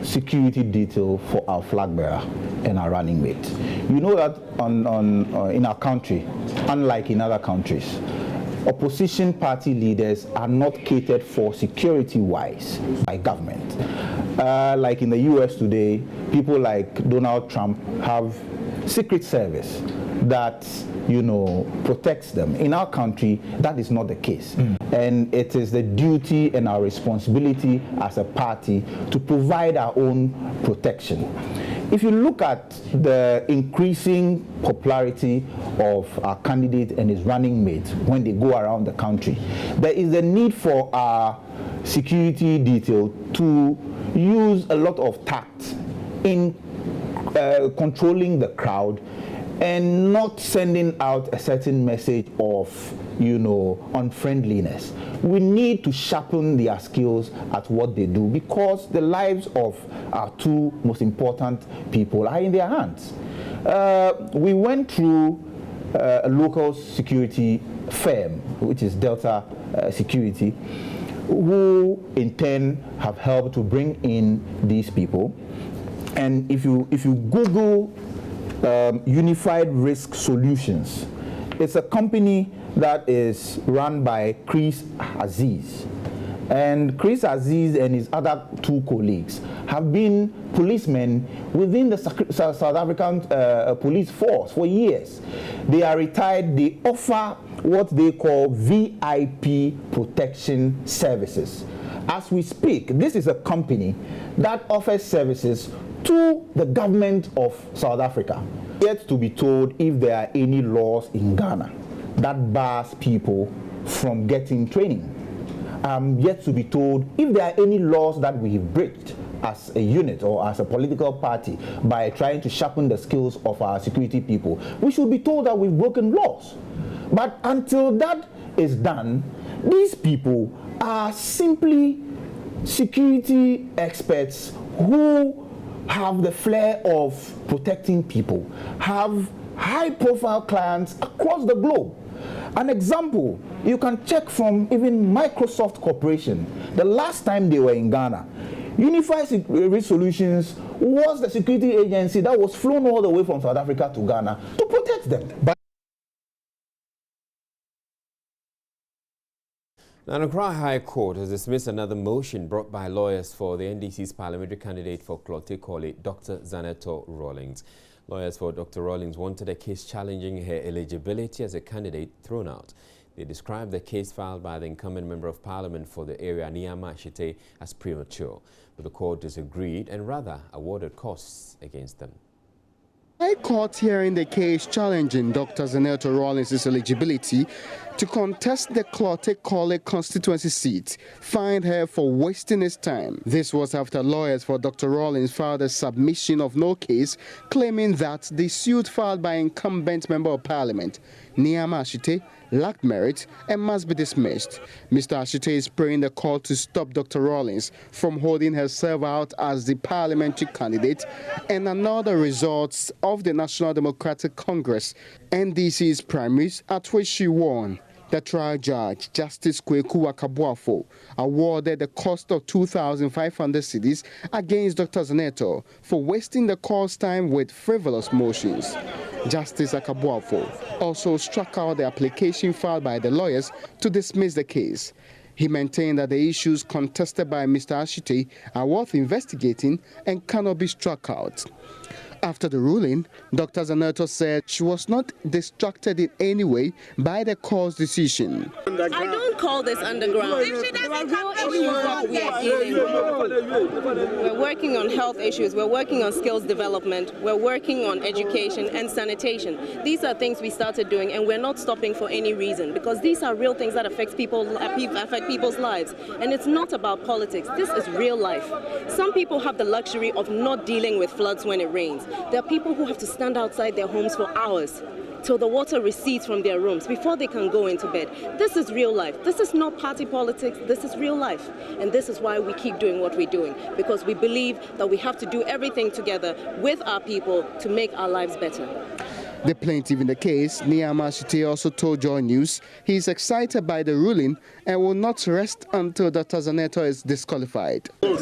security detail for our flag bearer and our running mate. You know that in our country, unlike in other countries, opposition party leaders are not catered for security-wise by government. Like in the US today, people like Donald Trump have Secret Service that, you know, protects them. In our country, that is not the case. And it is the duty and our responsibility as a party to provide our own protection. If you look at the increasing popularity of our candidate and his running mates when they go around the country, there is a need for our security detail to use a lot of tact in controlling the crowd and not sending out a certain message of, you know, unfriendliness. We need to sharpen their skills at what they do because the lives of our two most important people are in their hands. We went through a local security firm, which is Delta Security, who in turn have helped to bring in these people. And if you Google Unified Risk Solutions, it's a company that is run by Chris Aziz. And Chris Aziz and his other two colleagues have been policemen within the South African police force for years. They are retired. They offer what they call VIP protection services. As we speak, this is a company that offers services to the government of South Africa. Yet to be told if there are any laws in Ghana that bars people from getting training. Yet to be told if there are any laws that we have breached as a unit or as a political party by trying to sharpen the skills of our security people. We should be told that we've broken laws. But until that is done, these people are simply security experts who have the flair of protecting people, have high-profile clients across the globe. An example, you can check from even Microsoft Corporation. The last time they were in Ghana, Unified Risk Solutions was the security agency that was flown all the way from South Africa to Ghana to protect them. Now, the Accra High Court has dismissed another motion brought by lawyers for the NDC's parliamentary candidate for Klote-Kole, Dr. Zaneto Rawlings. Lawyers for Dr. Rawlings wanted a case challenging her eligibility as a candidate thrown out. They described the case filed by the incumbent member of parliament for the area, Niyama Ashite, as premature, but the court disagreed and rather awarded costs against them. High Court hearing the case challenging Dr. Zaneto Rawlings' eligibility to contest the Klote-Kole constituency seat fined her for wasting his time. This was after lawyers for Dr. Rawlings filed a submission of no case claiming that the suit filed by incumbent member of parliament, Niyama Ashite, lacked merit and must be dismissed. Mr. Ashite is praying the court to stop Dr. Rawlings from holding herself out as the parliamentary candidate and another results of the National Democratic Congress, NDC's primaries, at which she won. The trial judge, Justice Kweku Akabuafo, awarded the cost of 2,500 cedis against Dr. Zaneto for wasting the court's time with frivolous motions. Justice Akabuafo also struck out the application filed by the lawyers to dismiss the case. He maintained that the issues contested by Mr. Ashite are worth investigating and cannot be struck out. After the ruling, Dr. Zaneto said she was not distracted in any way by the court's decision. I don't call this underground. There are real issues that we are dealing with. We're working on health issues, we're working on skills development, we're working on education and sanitation. These are things we started doing and we're not stopping for any reason because these are real things that affect people's lives. And it's not about politics. This is real life. Some people have the luxury of not dealing with floods when it rains. There are people who have to stand outside their homes for hours till the water recedes from their rooms before they can go into bed. This is real life. This is not party politics. This is real life. And this is why we keep doing what we're doing, because we believe that we have to do everything together with our people to make our lives better. The plaintiff in the case, Niama Shite, also told Joy News he is excited by the ruling and will not rest until Dr. Zaneto is disqualified. Well,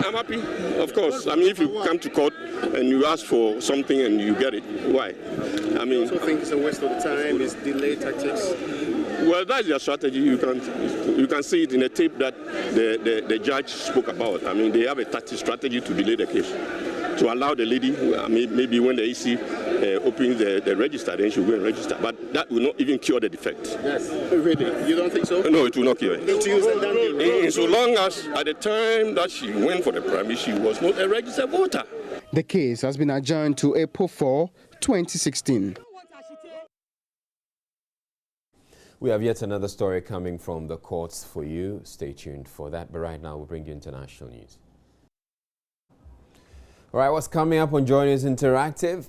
I'm happy, of course. I mean, if you come to court and you ask for something and you get it, why? I mean, you also think it's a waste of the time, it's delay tactics? Well, that's their strategy. You can see it in a tape that the judge spoke about. I mean, they have a tactic strategy to delay the case, to allow the lady, I mean, maybe when the EC opens the register, then she'll go and register. But that will not even cure the defect. Yes. Really? You don't think so? No, it will not cure it. So long as at the time that she went for the primary, she was not a registered voter. The case has been adjourned to April 4, 2016. We have yet another story coming from the courts for you. Stay tuned for that. But right now, we'll bring you international news. All right, what's coming up on Joy News Interactive?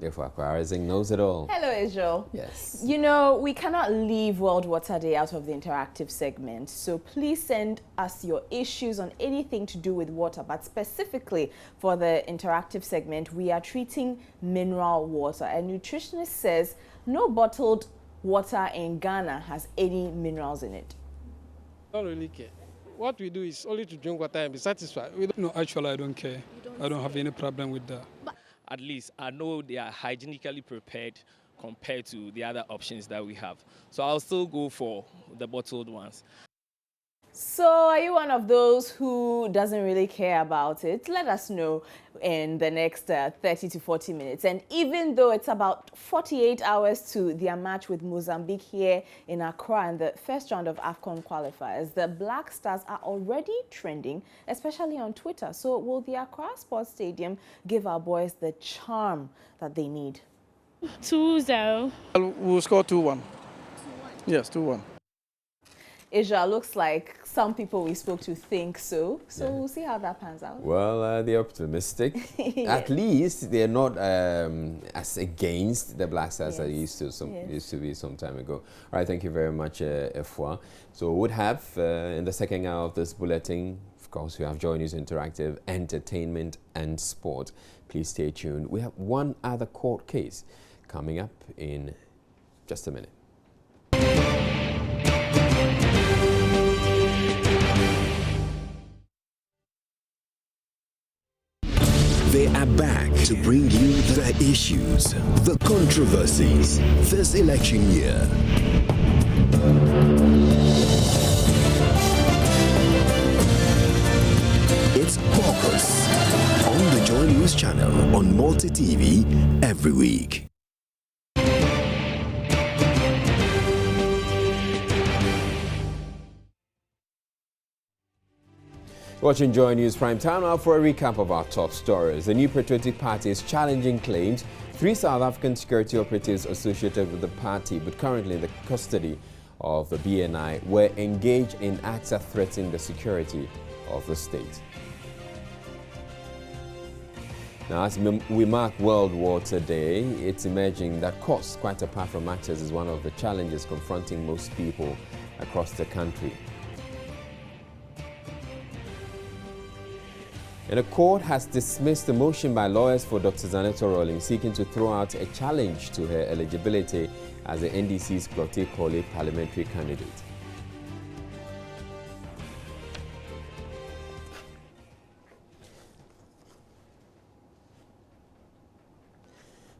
Ifwa Kwarazing knows it all. Hello, Israel. Yes. You know, we cannot leave World Water Day out of the interactive segment. So please send us your issues on anything to do with water. But specifically for the interactive segment, we are treating mineral water. A nutritionist says no bottled water in Ghana has any minerals in it. I don't really care. What we do is only to drink water and be satisfied. No, actually, I don't care. I don't have any problem with that. At least I know they are hygienically prepared compared to the other options that we have. So I'll still go for the bottled ones. So are you one of those who doesn't really care about it? Let us know in the next 30 to 40 minutes. And even though it's about 48 hours to their match with Mozambique here in Accra in the first round of AFCON qualifiers, the Black Stars are already trending, especially on Twitter. So will the Accra Sports Stadium give our boys the charm that they need? 2-0. We'll score 2-1. Yes, 2-1. Israel, looks like some people we spoke to think so. So we'll see how that pans out. Well, they're optimistic. Yes. At least they're not as against the Black Stars as used to be some time ago. All right, thank you very much, Efwa. So we would have in the second hour of this bulletin, of course, we have Joy News Interactive, entertainment and sport. Please stay tuned. We have one other court case coming up in just a minute. They are back to bring you the issues, the controversies this election year. It's Caucus on the Joy News channel on Multi TV every week. Watching Joy News Prime Time now for a recap of our top stories. The new patriotic party is challenging claims 3 South African security operatives associated with the party, but currently in the custody of the BNI, were engaged in acts that threaten the security of the state. Now, as we mark World Water Day, it's emerging that cost, quite apart from access, is one of the challenges confronting most people across the country. And the court has dismissed the motion by lawyers for Dr. Zaneto Rawlings seeking to throw out a challenge to her eligibility as the NDC's Clote-Kole parliamentary candidate.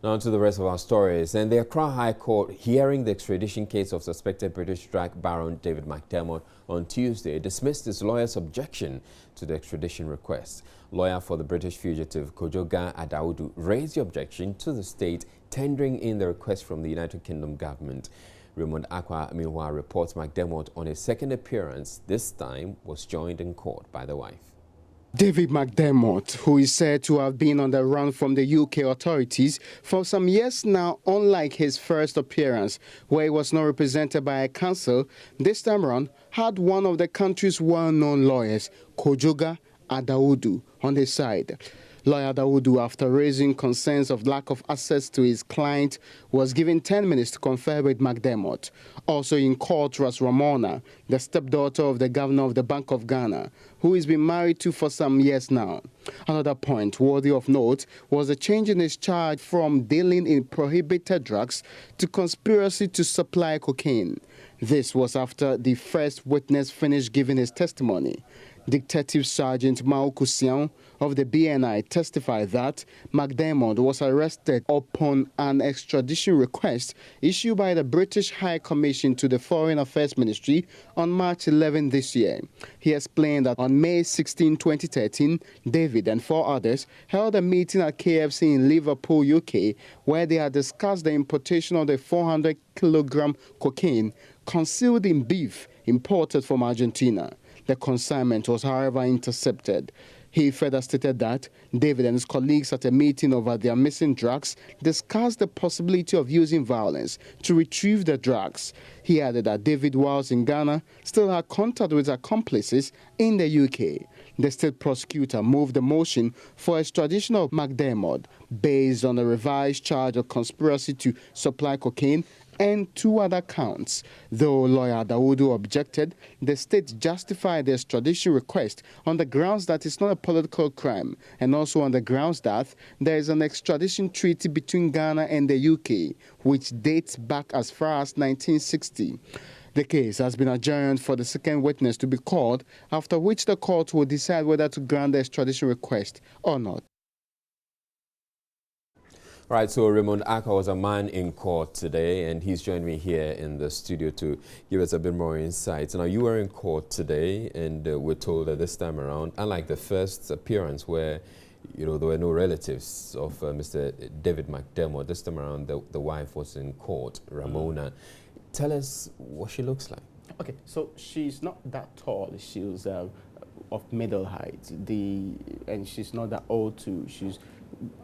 Now to the rest of our stories. And the Accra High Court, hearing the extradition case of suspected British drug baron David McDermott on Tuesday, dismissed its lawyer's objection to the extradition request. Lawyer for the British fugitive Kojoga Adaudu raised the objection to the state tendering in the request from the United Kingdom government. Raymond Akwa meanwhile reports McDermott on his second appearance, this time was joined in court by the wife. David McDermott, who is said to have been on the run from the UK authorities for some years now, unlike his first appearance, where he was not represented by a counsel, this time around had one of the country's well-known lawyers, Kojoga Adaudu, on his side. Lawyer Dawodu, after raising concerns of lack of access to his client, was given 10 minutes to confer with McDermott. Also in court was Ramona, the stepdaughter of the governor of the Bank of Ghana, who he's been married to for some years now. Another point worthy of note was a change in his charge from dealing in prohibited drugs to conspiracy to supply cocaine. This was after the first witness finished giving his testimony. Detective Sergeant Mao Kusian of the BNI testified that McDermott was arrested upon an extradition request issued by the British High Commission to the Foreign Affairs Ministry on March 11 this year. He explained that on May 16, 2013, David and 4 others held a meeting at KFC in Liverpool, UK, where they had discussed the importation of the 400-kilogram cocaine concealed in beef imported from Argentina. The consignment was, however, intercepted. He further stated that David and his colleagues at a meeting over their missing drugs discussed the possibility of using violence to retrieve the drugs. He added that David, whilst in Ghana, still had contact with accomplices in the UK. The state prosecutor moved the motion for extradition of McDermott based on a revised charge of conspiracy to supply cocaine and 2 other counts. Though lawyer Dawodu objected, the state justified the extradition request on the grounds that it's not a political crime, and also on the grounds that there is an extradition treaty between Ghana and the UK, which dates back as far as 1960. The case has been adjourned for the second witness to be called, after which the court will decide whether to grant the extradition request or not. Right, so Raymond Aka was a man in court today, and he's joined me here in the studio to give us a bit more insights. Now, you were in court today, and we're told that this time around, unlike the first appearance where, you know, there were no relatives of Mr. David McDermott, this time around the wife was in court, Ramona. Tell us what she looks like. Okay, so she's not that tall. She was of middle height, and she's not that old too. She's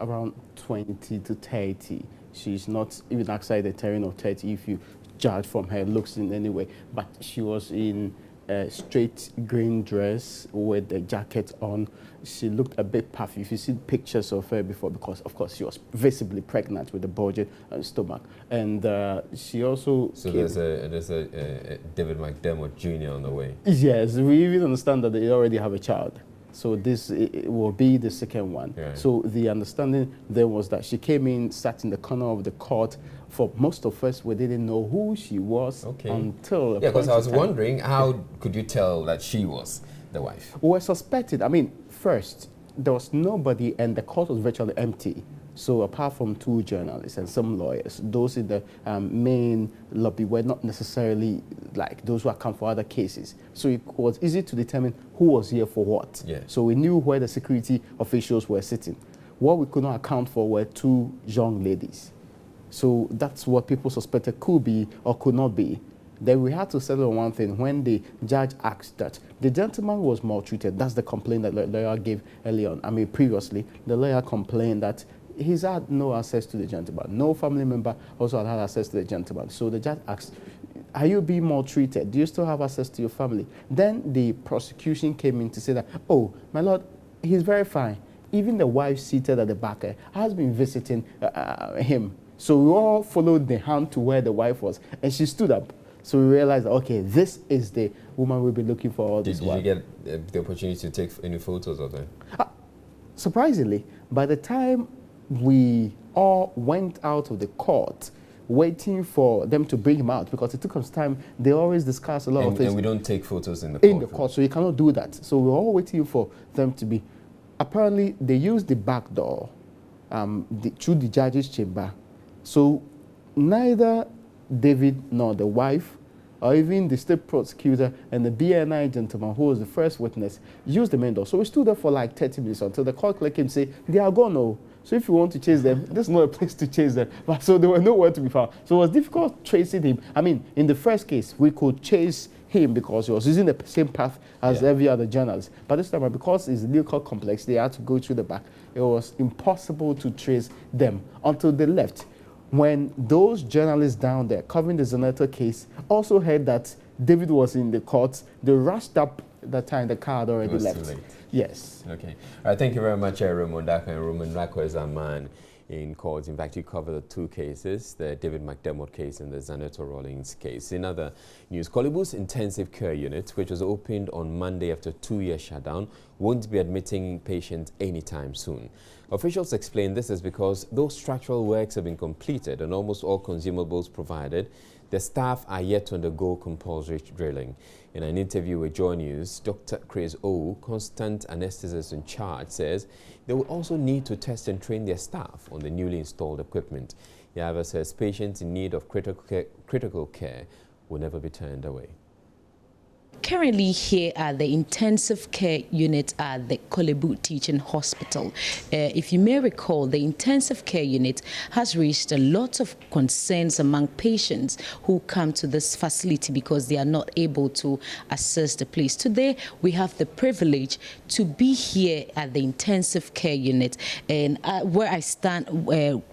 around 20 to 30. She's not even outside the terrain of 30 if you judge from her looks in any way. But she was in a straight green dress with a jacket on. She looked a bit puffy. If you see pictures of her before, because of course she was visibly pregnant with a bulging stomach, and she also. So there's a David McDermott Jr. on the way. Yes, we even understand that they already have a child. So this it will be the second one. Yeah. So the understanding there was that she came in, sat in the corner of the court. For most of us, we didn't know who she was until. Yeah, because I was wondering, how could you tell that she was the wife? We were suspected. I mean, first, there was nobody, and the court was virtually empty. So apart from 2 journalists and some lawyers, those in the main lobby were not necessarily like those who had come for other cases. So it was easy to determine who was here for what. Yeah. So we knew where the security officials were sitting. What we could not account for were 2 young ladies. So that's what people suspected could be or could not be. Then we had to settle on one thing. When the judge asked that the gentleman was maltreated, that's the complaint that the lawyer gave early on. I mean, previously, the lawyer complained that he's had no access to the gentleman. No family member also had access to the gentleman. So the judge asked, are you being maltreated? Do you still have access to your family? Then the prosecution came in to say that, oh, my lord, he's very fine. Even the wife seated at the back has been visiting him. So we all followed the hand to where the wife was, and she stood up. So we realized, okay, this is the woman we'll be looking for all this while. Did you get the opportunity to take any photos of her? Surprisingly, by the time we all went out of the court, waiting for them to bring him out, because it took us time. They always discuss a lot of things. And we don't take photos in the court. In the court, so you cannot do that. So we're all waiting for them to be. Apparently, they used the back door through the judge's chamber. So neither David nor the wife, or even the state prosecutor and the BNI gentleman who was the first witness, used the main door. So we stood there for like 30 minutes until the court clerk came and said, they are gone, no. So if you want to chase them, this is not a place to chase them. But so they were nowhere to be found. So it was difficult tracing him. I mean, in the first case, we could chase him because he was using the same path as every other journalist. But this time, because it's legal complex, they had to go through the back. It was impossible to trace them until they left. When those journalists down there covering the Zanetta case also heard that David was in the court, they rushed up that time the car had already left. Yes. Okay. All right, thank you very much, Raymond Dako. And Raymond Dako is our man in court. In fact, you covered the two cases, the David McDermott case and the Zaneto Rawlings case. In other news, Kolebu's intensive care unit, which was opened on Monday after 2-year shutdown, won't be admitting patients anytime soon. Officials explain this is because those structural works have been completed and almost all consumables provided. The staff are yet to undergo compulsory drilling. In an interview with Joy News, Dr. Chris O, constant anesthetist in charge, says they will also need to test and train their staff on the newly installed equipment. He however says patients in need of critical care will never be turned away. Currently here at the intensive care unit at the Kolebu Teaching Hospital. If you may recall, the intensive care unit has raised a lot of concerns among patients who come to this facility because they are not able to access the place. Today, we have the privilege to be here at the intensive care unit, and where I stand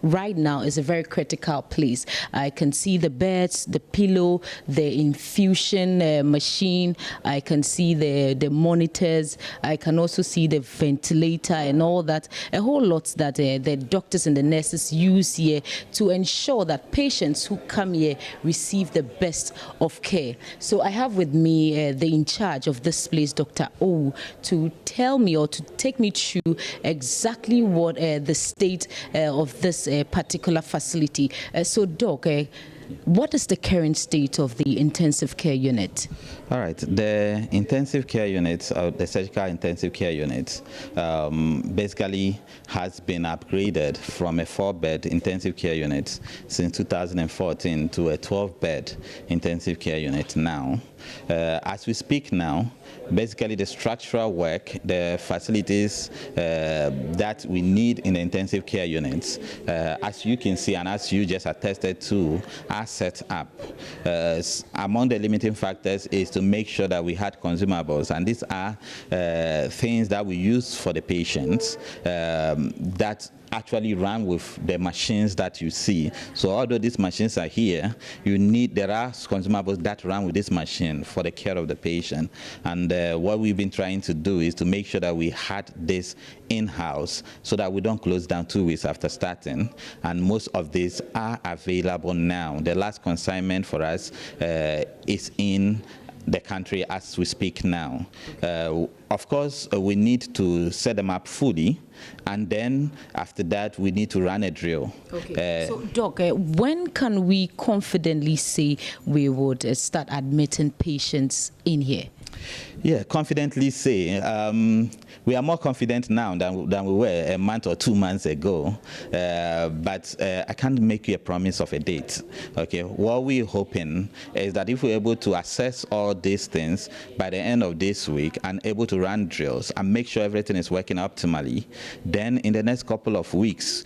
right now is a very critical place. I can see the beds, the pillow, the infusion machine. I can see the monitors. I can also see the ventilator and all that, a whole lot that the doctors and the nurses use here to ensure that patients who come here receive the best of care. So I have with me the in charge of this place, Dr. O, to tell me or to take me through exactly what the state of this particular facility. So Doc, what is the current state of the intensive care unit? All right, the intensive care units, the surgical intensive care units, basically has been upgraded from a 4-bed intensive care unit since 2014 to a 12-bed intensive care unit now. As we speak now, basically the structural work, the facilities that we need in the intensive care units, as you can see and as you just attested to, are set up. Among the limiting factors is to make sure that we had consumables, and these are things that we use for the patients that actually run with the machines that you see. So although these machines are here, there are consumables that run with this machine for the care of the patient. And what we've been trying to do is to make sure that we had this in-house so that we don't close down 2 weeks after starting. And most of these are available now. The last consignment for us is in the country as we speak now. Of course, we need to set them up fully, and then after that we need to run a drill. Okay. So Doc, when can we confidently say we would start admitting patients in here? Yeah, confidently say. We are more confident now than we were a month or 2 months ago, but I can't make you a promise of a date. Okay, what we're hoping is that if we're able to assess all these things by the end of this week and able to run drills and make sure everything is working optimally, then in the next couple of weeks,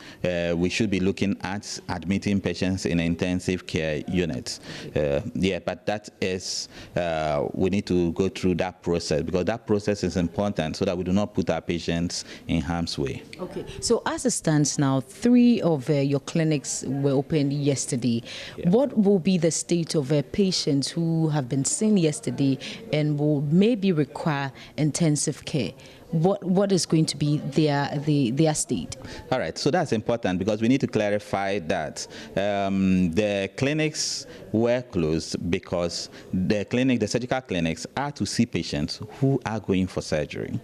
we should be looking at admitting patients in intensive care units. Yeah, but that is, we need to go through that process, because that process is important so that we do not put our patients in harm's way. Okay, so as it stands now, 3 of your clinics were opened yesterday. Yeah. What will be the state of patients who have been seen yesterday and will maybe require intensive care? What is going to be their state? All right, so that's important because we need to clarify that the clinics were closed because the surgical clinics are to see patients who are going for surgery.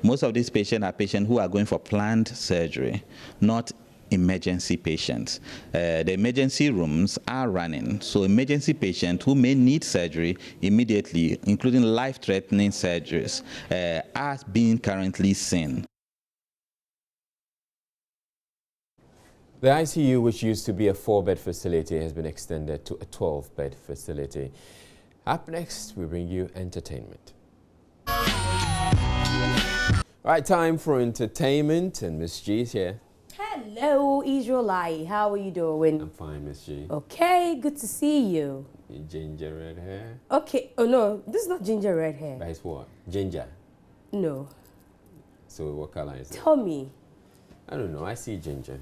Most of these patients are patients who are going for planned surgery, not emergency patients. The emergency rooms are running, so emergency patients who may need surgery immediately, including life-threatening surgeries, are being currently seen. The ICU, which used to be a 4-bed facility, has been extended to a 12-bed facility. Up next, we bring you entertainment. All right, time for entertainment, and Miss G is here. Hello, Israelite. How are you doing? I'm fine, Miss G. Okay, good to see you. Your ginger red hair? Okay. Oh, no, this is not ginger red hair. That is what? Ginger? No. So what color is it? Tell me. I don't know. I see ginger.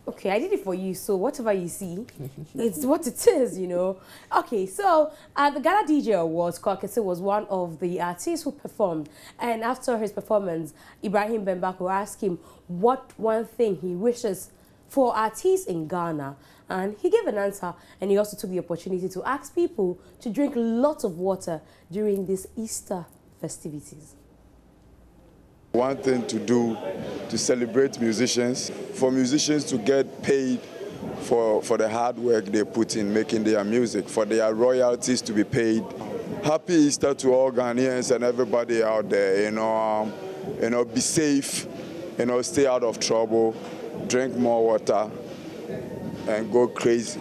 Okay, I did it for you, so whatever you see, it's what it is, you know. Okay, so the Ghana DJ Awards, Kokese was one of the artists who performed. And after his performance, Ibrahim Bembako asked him what one thing he wishes for artists in Ghana. And he gave an answer, and he also took the opportunity to ask people to drink lots of water during these Easter festivities. One thing to do to celebrate musicians, for musicians to get paid for the hard work they put in making their music, for their royalties to be paid. Happy Easter to all Ghanaians and everybody out there. You know, be safe. You know, stay out of trouble. Drink more water and go crazy.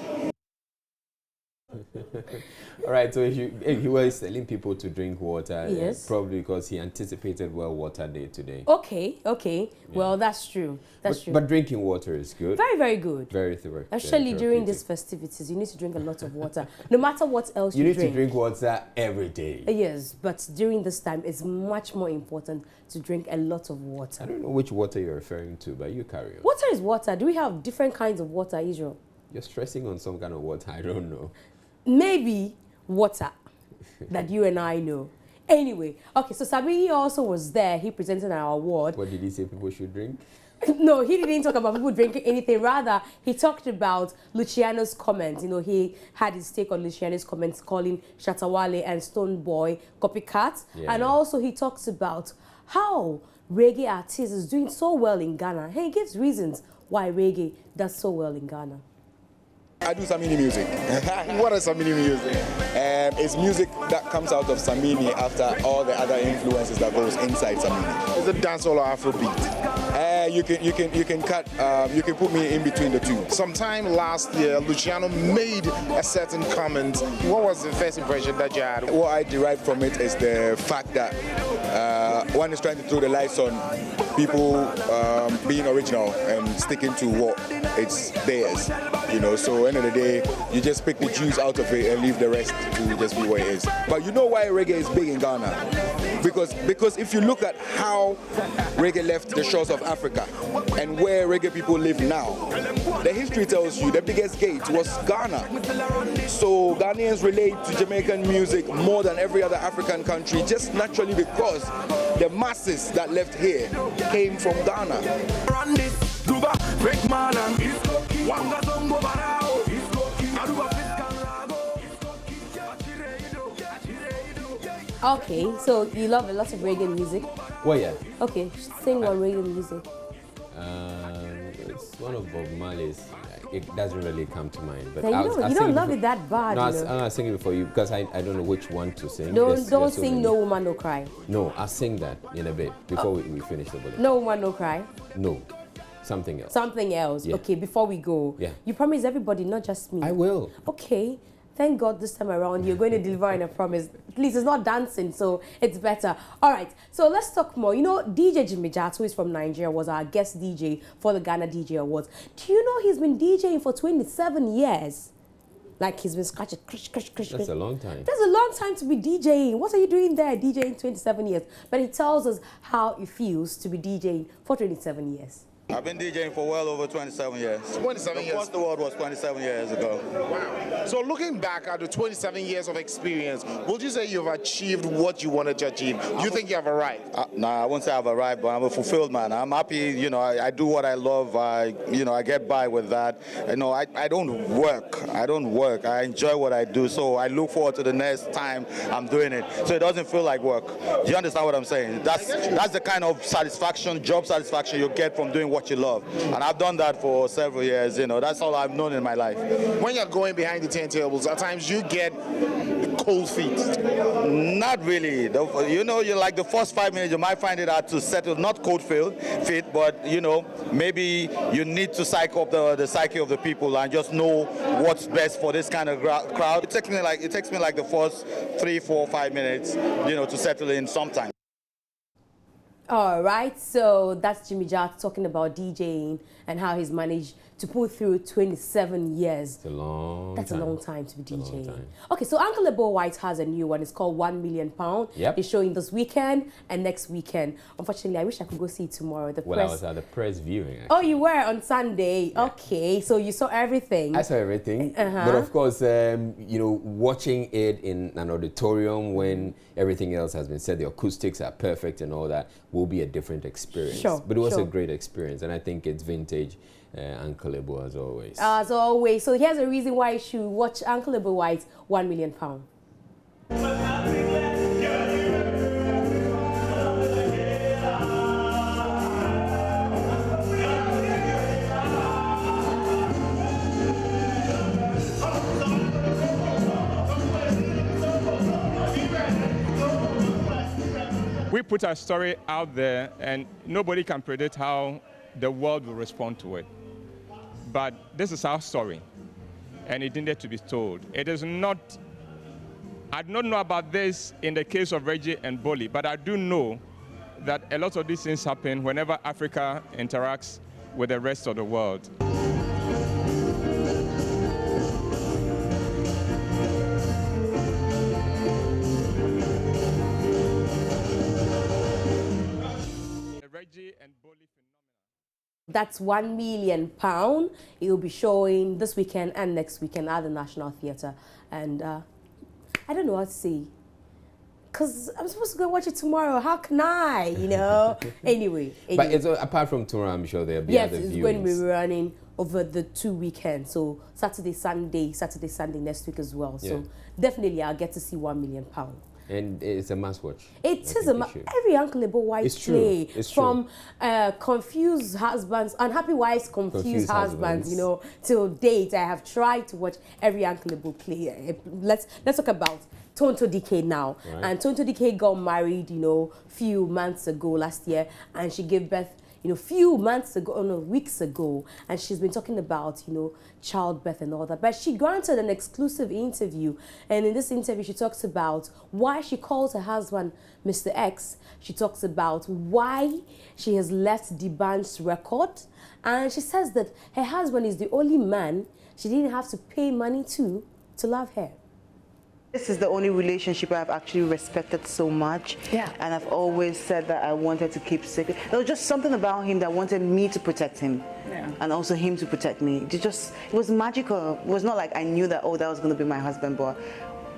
All right, so if he was telling people to drink water, yes, probably because he anticipated Well Water Day today. Okay. Yeah. Well, that's true. But drinking water is good. Very, very good. Very therapeutic. Especially during these festivities, you need to drink a lot of water. No matter what else you drink. You need to drink water every day. Yes, but during this time, it's much more important to drink a lot of water. I don't know which water you're referring to, but you carry on. Water is water. Do we have different kinds of water, Israel? You're stressing on some kind of water. I don't know. Maybe water that you and I know. Anyway, okay, so Sabini also was there. He presented our award. What did he say people should drink? No, he didn't talk about people drinking anything. Rather, he talked about Luciano's comments. You know, he had his take on Luciano's comments, calling Shatawale and Stone Boy copycats. Yeah. And also he talks about how reggae artists is doing so well in Ghana. He gives reasons why reggae does so well in Ghana. I do Samini music. What is Samini music? It's music that comes out of Samini after all the other influences that goes inside Samini. It's a dancehall or Afrobeat. You can put me in between the two. Sometime last year, Luciano made a certain comment. What was the first impression that you had? What I derived from it is the fact that one is trying to throw the lights on people being original and sticking to what it's theirs. You know, so end of the day, you just pick the juice out of it and leave the rest to just be what it is. But you know why reggae is big in Ghana? Because if you look at how reggae left the shores of Africa and where reggae people live now, the history tells you the biggest gate was Ghana. So Ghanaians relate to Jamaican music more than every other African country, just naturally because the masses that left here came from Ghana. Okay, so you love a lot of reggae music? Well, yeah. Okay, sing one reggae music. It's one of Bob Marley's. It doesn't really come to mind. But you don't love it that bad. No, I'll sing it for you because I don't know which one to sing. Don't sing No Woman No Cry. No, I'll sing that in a bit before we finish the bulletin. No Woman No Cry? No, something else. Something else. Yeah. Okay, before we go, you promise everybody, not just me. I will. Okay. Thank God this time around you're going to deliver on a promise. At least it's not dancing, so it's better. All right, so let's talk more. You know, DJ Jimmy Jat, who is from Nigeria, was our guest DJ for the Ghana DJ Awards. Do you know he's been DJing for 27 years? Like he's been scratching, crush. That's a long time. That's a long time to be DJing. What are you doing there, DJing 27 years? But he tells us how it feels to be DJing for 27 years. I've been DJing for well over 27 years. 27 years? The first award was 27 years ago. Wow. So looking back at the 27 years of experience, would you say you've achieved what you wanted to achieve? Do you think you have arrived? Nah, I wouldn't say I've arrived, but I'm a fulfilled man. I'm happy, you know, I do what I love. I get by with that. You know, I don't work. I enjoy what I do. So I look forward to the next time I'm doing it. So it doesn't feel like work. Do you understand what I'm saying? That's the kind of satisfaction, job satisfaction you get from doing what you love. And I've done that for several years, you know, that's all I've known in my life. When you're going behind the turntables, at times you get cold feet. Not really. You know, you're like the first 5 minutes, you might find it hard to settle, not cold feet, but, you know, maybe you need to psych up the psyche of the people and just know what's best for this kind of crowd. It takes me like the first 3, 4, 5 minutes, you know, to settle in sometimes. All right, so that's Jimmy Jack talking about DJing and how he's managed to pull through 27 years. It's a long That's time. a long time to be DJing. Time. Okay, so Uncle Lebo White has a new one. It's called £1 Million. Yep. It's showing this weekend and next weekend. Unfortunately, I wish I could go see it tomorrow. I was at the press viewing. Actually. Oh, you were on Sunday. Yeah. Okay, so you saw everything. I saw everything. But of course, you know, watching it in an auditorium when everything else has been said, the acoustics are perfect and all that, will be a different experience. Sure, but it was a great experience, and I think it's vintage Uncle Lebo as always. As always. So here's a reason why you should watch Uncle Lebo White's £1 Million. We put our story out there, and nobody can predict how the world will respond to it. But this is our story, and it needed to be told. It is not, I do not know about this in the case of Reggie and Bolly, but I do know that a lot of these things happen whenever Africa interacts with the rest of the world. That's £1 million. It will be showing this weekend and next weekend at the National Theatre. And I don't know what to say, because I'm supposed to go watch it tomorrow. How can I, you know? anyway. But it's, apart from tomorrow, I'm sure there'll be other viewings. Yes, it's going to be running over the 2 weekends. So Saturday, Sunday next week as well. So definitely I'll get to see £1 million. And it's a must watch. It is every Uncle Lebo White play, from confused husbands, unhappy wives, confused husbands, you know, till date. I have tried to watch every Uncle Lebo play. Let's talk about Tonto DK now. Right. And Tonto DK got married, you know, few months ago last year, and she gave birth, you know, few months ago, or no, weeks ago, and she's been talking about, you know, childbirth and all that. But she granted an exclusive interview, and in this interview, she talks about why she calls her husband Mr. X. She talks about why she has left D'Banj's record, and she says that her husband is the only man she didn't have to pay money to love her. This is the only relationship I've actually respected so much. Yeah. And I've always said that I wanted to keep secret. There was just something about him that wanted me to protect him. Yeah. And also him to protect me. It was magical. It was not like I knew that, oh, that was going to be my husband, but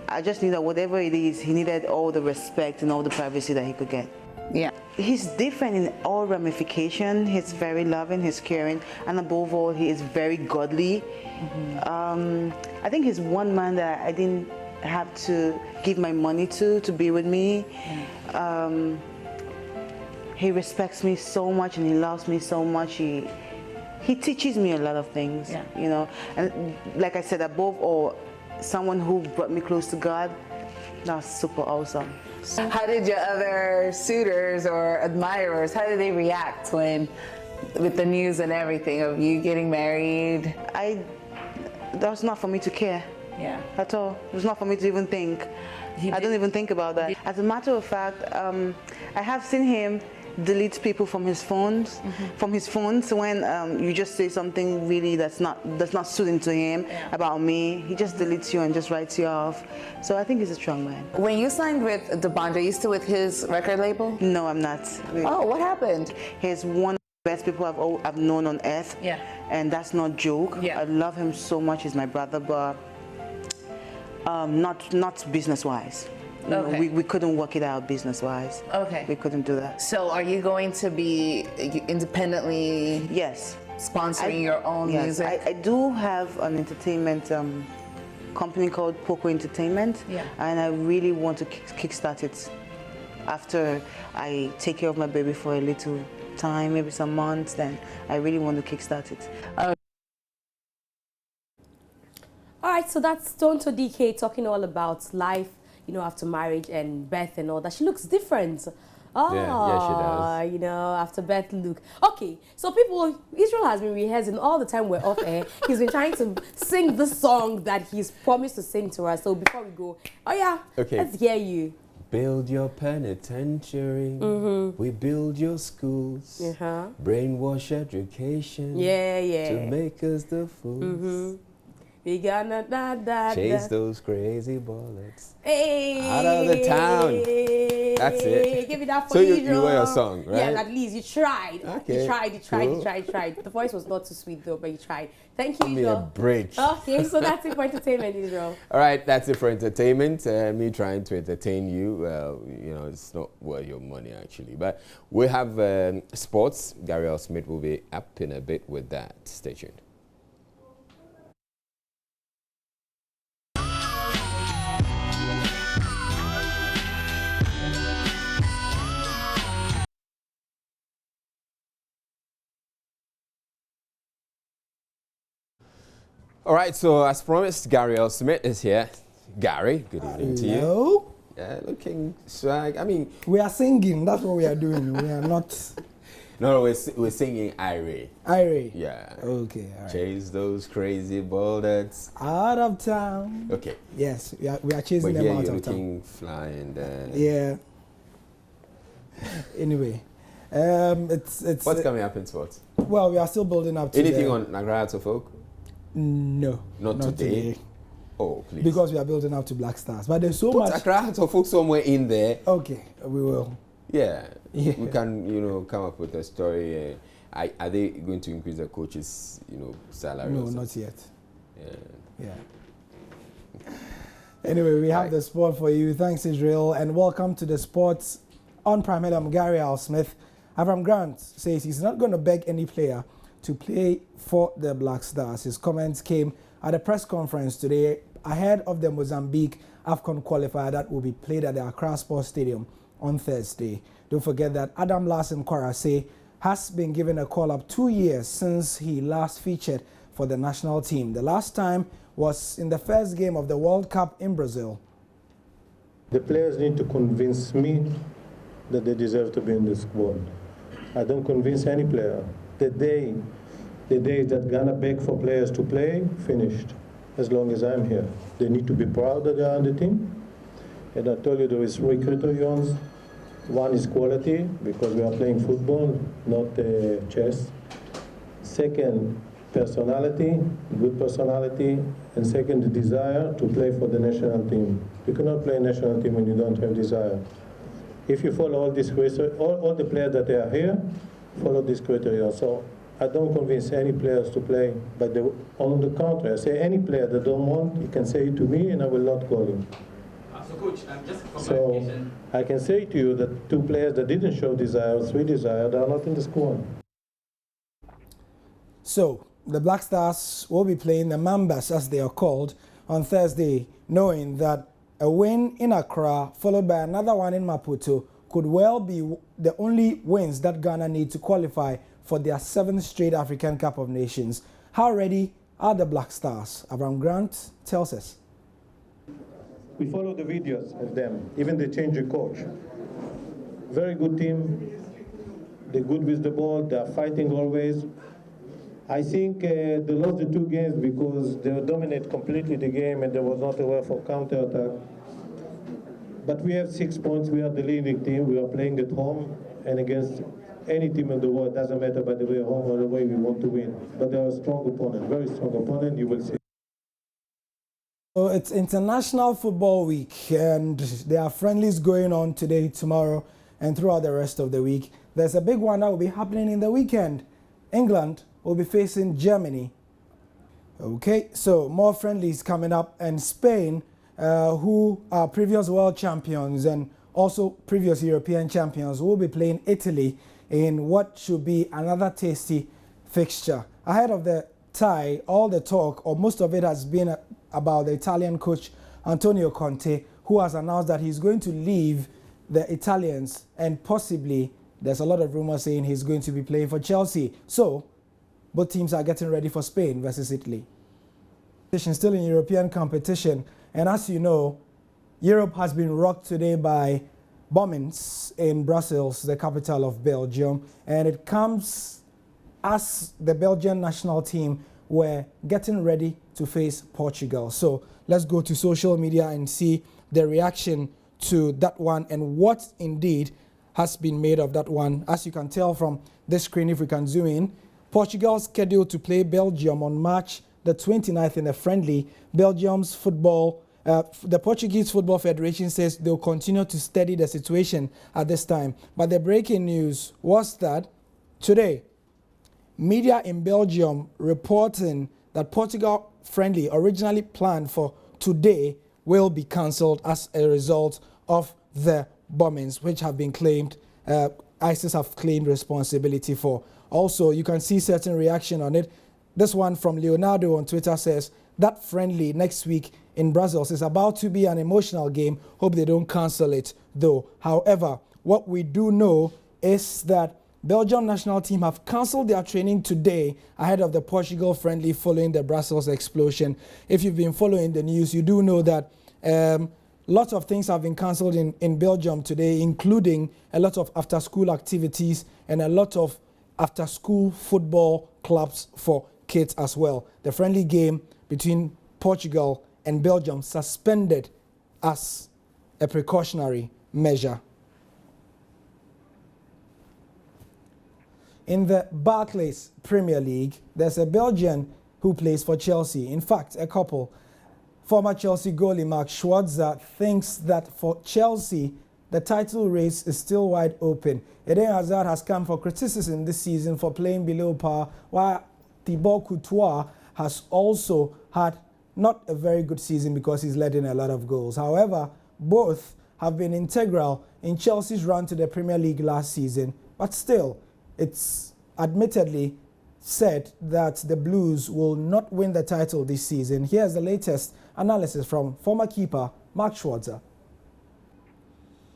I just knew that whatever it is, he needed all the respect and all the privacy that he could get. Yeah. He's different in all ramifications. He's very loving, he's caring, and above all, he is very godly. Mm-hmm. I think he's one man that I didn't have to give my money to be with me. He respects me so much and he loves me so much. He teaches me a lot of things, you know. And like I said, above all, someone who brought me close to God. That's super awesome. How did your other suitors or admirers, how did they react with the news and everything of you getting married? That was not for me to care. Yeah. At all. It was not for me to even think. I don't even think about that. As a matter of fact, I have seen him delete people from his phones, when you just say something really that's not suiting to him about me. He just deletes you and just writes you off. So I think he's a strong man. When you signed with D'Banj, are you still with his record label? No, I'm not. Oh, what happened? He's one of the best people I've known on earth. Yeah. And that's not joke. Yeah. I love him so much. He's my brother, but not business-wise. Okay. We couldn't work it out business-wise. Okay. We couldn't do that. So are you going to be independently sponsoring your own music? I do have an entertainment company called Poco Entertainment, and I really want to kickstart it after I take care of my baby for a little time, maybe some months, then I really want to kickstart it. All right, so that's Tonto DK talking all about life, you know, after marriage and birth and all that. She looks different. Oh, yeah, she does. You know, after birth look. Okay, so Israel has been rehearsing all the time we're off air. He's been trying to sing the song that he's promised to sing to us. So before we go, let's hear you. build your penitentiary. We build your schools. Brainwash education. To make us the fools. We gonna chase those crazy bullets out of the town. That's it. Give me that for so you were your song, right? Yeah, at least you tried. Okay. You tried. The voice was not too sweet though, but you tried. Thank you, Give me a break. Okay, so that's it for entertainment, Israel. All right, that's it for entertainment. Me trying to entertain you, well, you know, it's not worth your money actually. But we have sports. Gary L. Smith will be up in a bit with that. Stay tuned. All right, so as promised, Gary L. Smith is here. Gary, good evening to you. Hello. Yeah, looking swag. I mean, we are singing. That's what we are doing. We are not. No, we're singing Ire. Ire. Yeah. Okay. All right. Chase those crazy bullets out of town. Okay. Yes, we are chasing them out of town. Flying. Yeah. Anyway, it's. What's coming up in sports? Well, we are still building up to anything on Nagra to folk. No, not today. Oh, please. Because we are building up to Black Stars. But there's so much. Put Accra to folk somewhere in there. Okay, we will. Yeah. We can, you know, come up with a story. Are they going to increase the coaches, you know, salary? No, not yet. Yeah. Anyway, we have the sport for you. Thanks, Israel, and welcome to the sports on Prime. I'm Gary L. Smith. Avram Grant says he's not going to beg any player to play for the Black Stars. His comments came at a press conference today ahead of the Mozambique AFCON qualifier that will be played at the Accra Sports Stadium on Thursday. Don't forget that Adam Larson Kwarase has been given a call-up 2 years since he last featured for the national team. The last time was in the first game of the World Cup in Brazil. The players need to convince me that they deserve to be in the squad. I don't convince any player. The day that Ghana beg for players to play, finished. As long as I'm here, they need to be proud that they are on the team. And I told you there is three criterions. One is quality, because we are playing football, not chess. Second, personality, good personality. And second, the desire to play for the national team. You cannot play national team when you don't have desire. If you follow all these criteria, all the players that are here, follow this criteria. So I don't convince any players to play, but on the contrary, I say any player that don't want, he can say it to me and I will not call him. So coach, just for clarification. I can say to you that two players that didn't show desire, three desire, they are not in the squad. So the Black Stars will be playing the Mambas, as they are called, on Thursday, knowing that a win in Accra followed by another one in Maputo could well be the only wins that Ghana need to qualify for their 7th straight African Cup of Nations. How ready are the Black Stars? Avram Grant tells us. We follow the videos of them, even they change the coach. Very good team, they're good with the ball, they're fighting always. I think they lost the 2 games because they dominate completely the game and there was not a way for counter-attack. But we have 6 points, we are the leading team, we are playing at home and against any team in the world, doesn't matter by the way home or the way we want to win. But they're a strong opponent, very strong opponent, you will see. So it's International Football Week and there are friendlies going on today, tomorrow and throughout the rest of the week. There's a big one that will be happening in the weekend. England will be facing Germany. Okay, so more friendlies coming up, and Spain, who are previous world champions and also previous European champions, will be playing Italy in what should be another tasty fixture. Ahead of the tie, all the talk, or most of it, has been about the Italian coach Antonio Conte, who has announced that he's going to leave the Italians, and possibly there's a lot of rumors saying he's going to be playing for Chelsea. So both teams are getting ready for Spain versus Italy. Still in European competition, and as you know, Europe has been rocked today by bombings in Brussels, the capital of Belgium, and it comes as the Belgian national team were getting ready to face Portugal. So let's go to social media and see the reaction to that one and what indeed has been made of that one. As you can tell from this screen, if we can zoom in, Portugal scheduled to play Belgium on March the 29th in a friendly. Belgium's football, the Portuguese Football Federation says they'll continue to study the situation at this time. But the breaking news was that today, media in Belgium reporting that Portugal friendly, originally planned for today, will be cancelled as a result of the bombings, which have been claimed, ISIS have claimed responsibility for. Also, you can see certain reaction on it. This one from Leonardo on Twitter says, that friendly next week in Brussels is about to be an emotional game. Hope they don't cancel it, though. However, what we do know is that Belgium national team have cancelled their training today ahead of the Portugal friendly following the Brussels explosion. If you've been following the news, you do know that lots of things have been cancelled in Belgium today, including a lot of after-school activities and a lot of after-school football clubs for kids as well. The friendly game between Portugal and Belgium suspended as a precautionary measure. In the Barclays Premier League, there's a Belgian who plays for Chelsea. In fact, a couple. Former Chelsea goalie Mark Schwarzer thinks that for Chelsea, the title race is still wide open. Eden Hazard has come for criticism this season for playing below par, while Thibaut Courtois has also had not a very good season because he's let in a lot of goals. However, both have been integral in Chelsea's run to the Premier League last season, but still, it's admittedly said that the Blues will not win the title this season. Here's the latest analysis from former keeper Mark Schwarzer.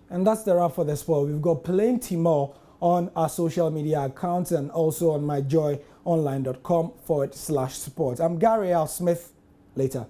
And that's the wrap for the sport. We've got plenty more on our social media accounts and also on myjoyonline.com/sport. I'm Gary L. Smith. Later.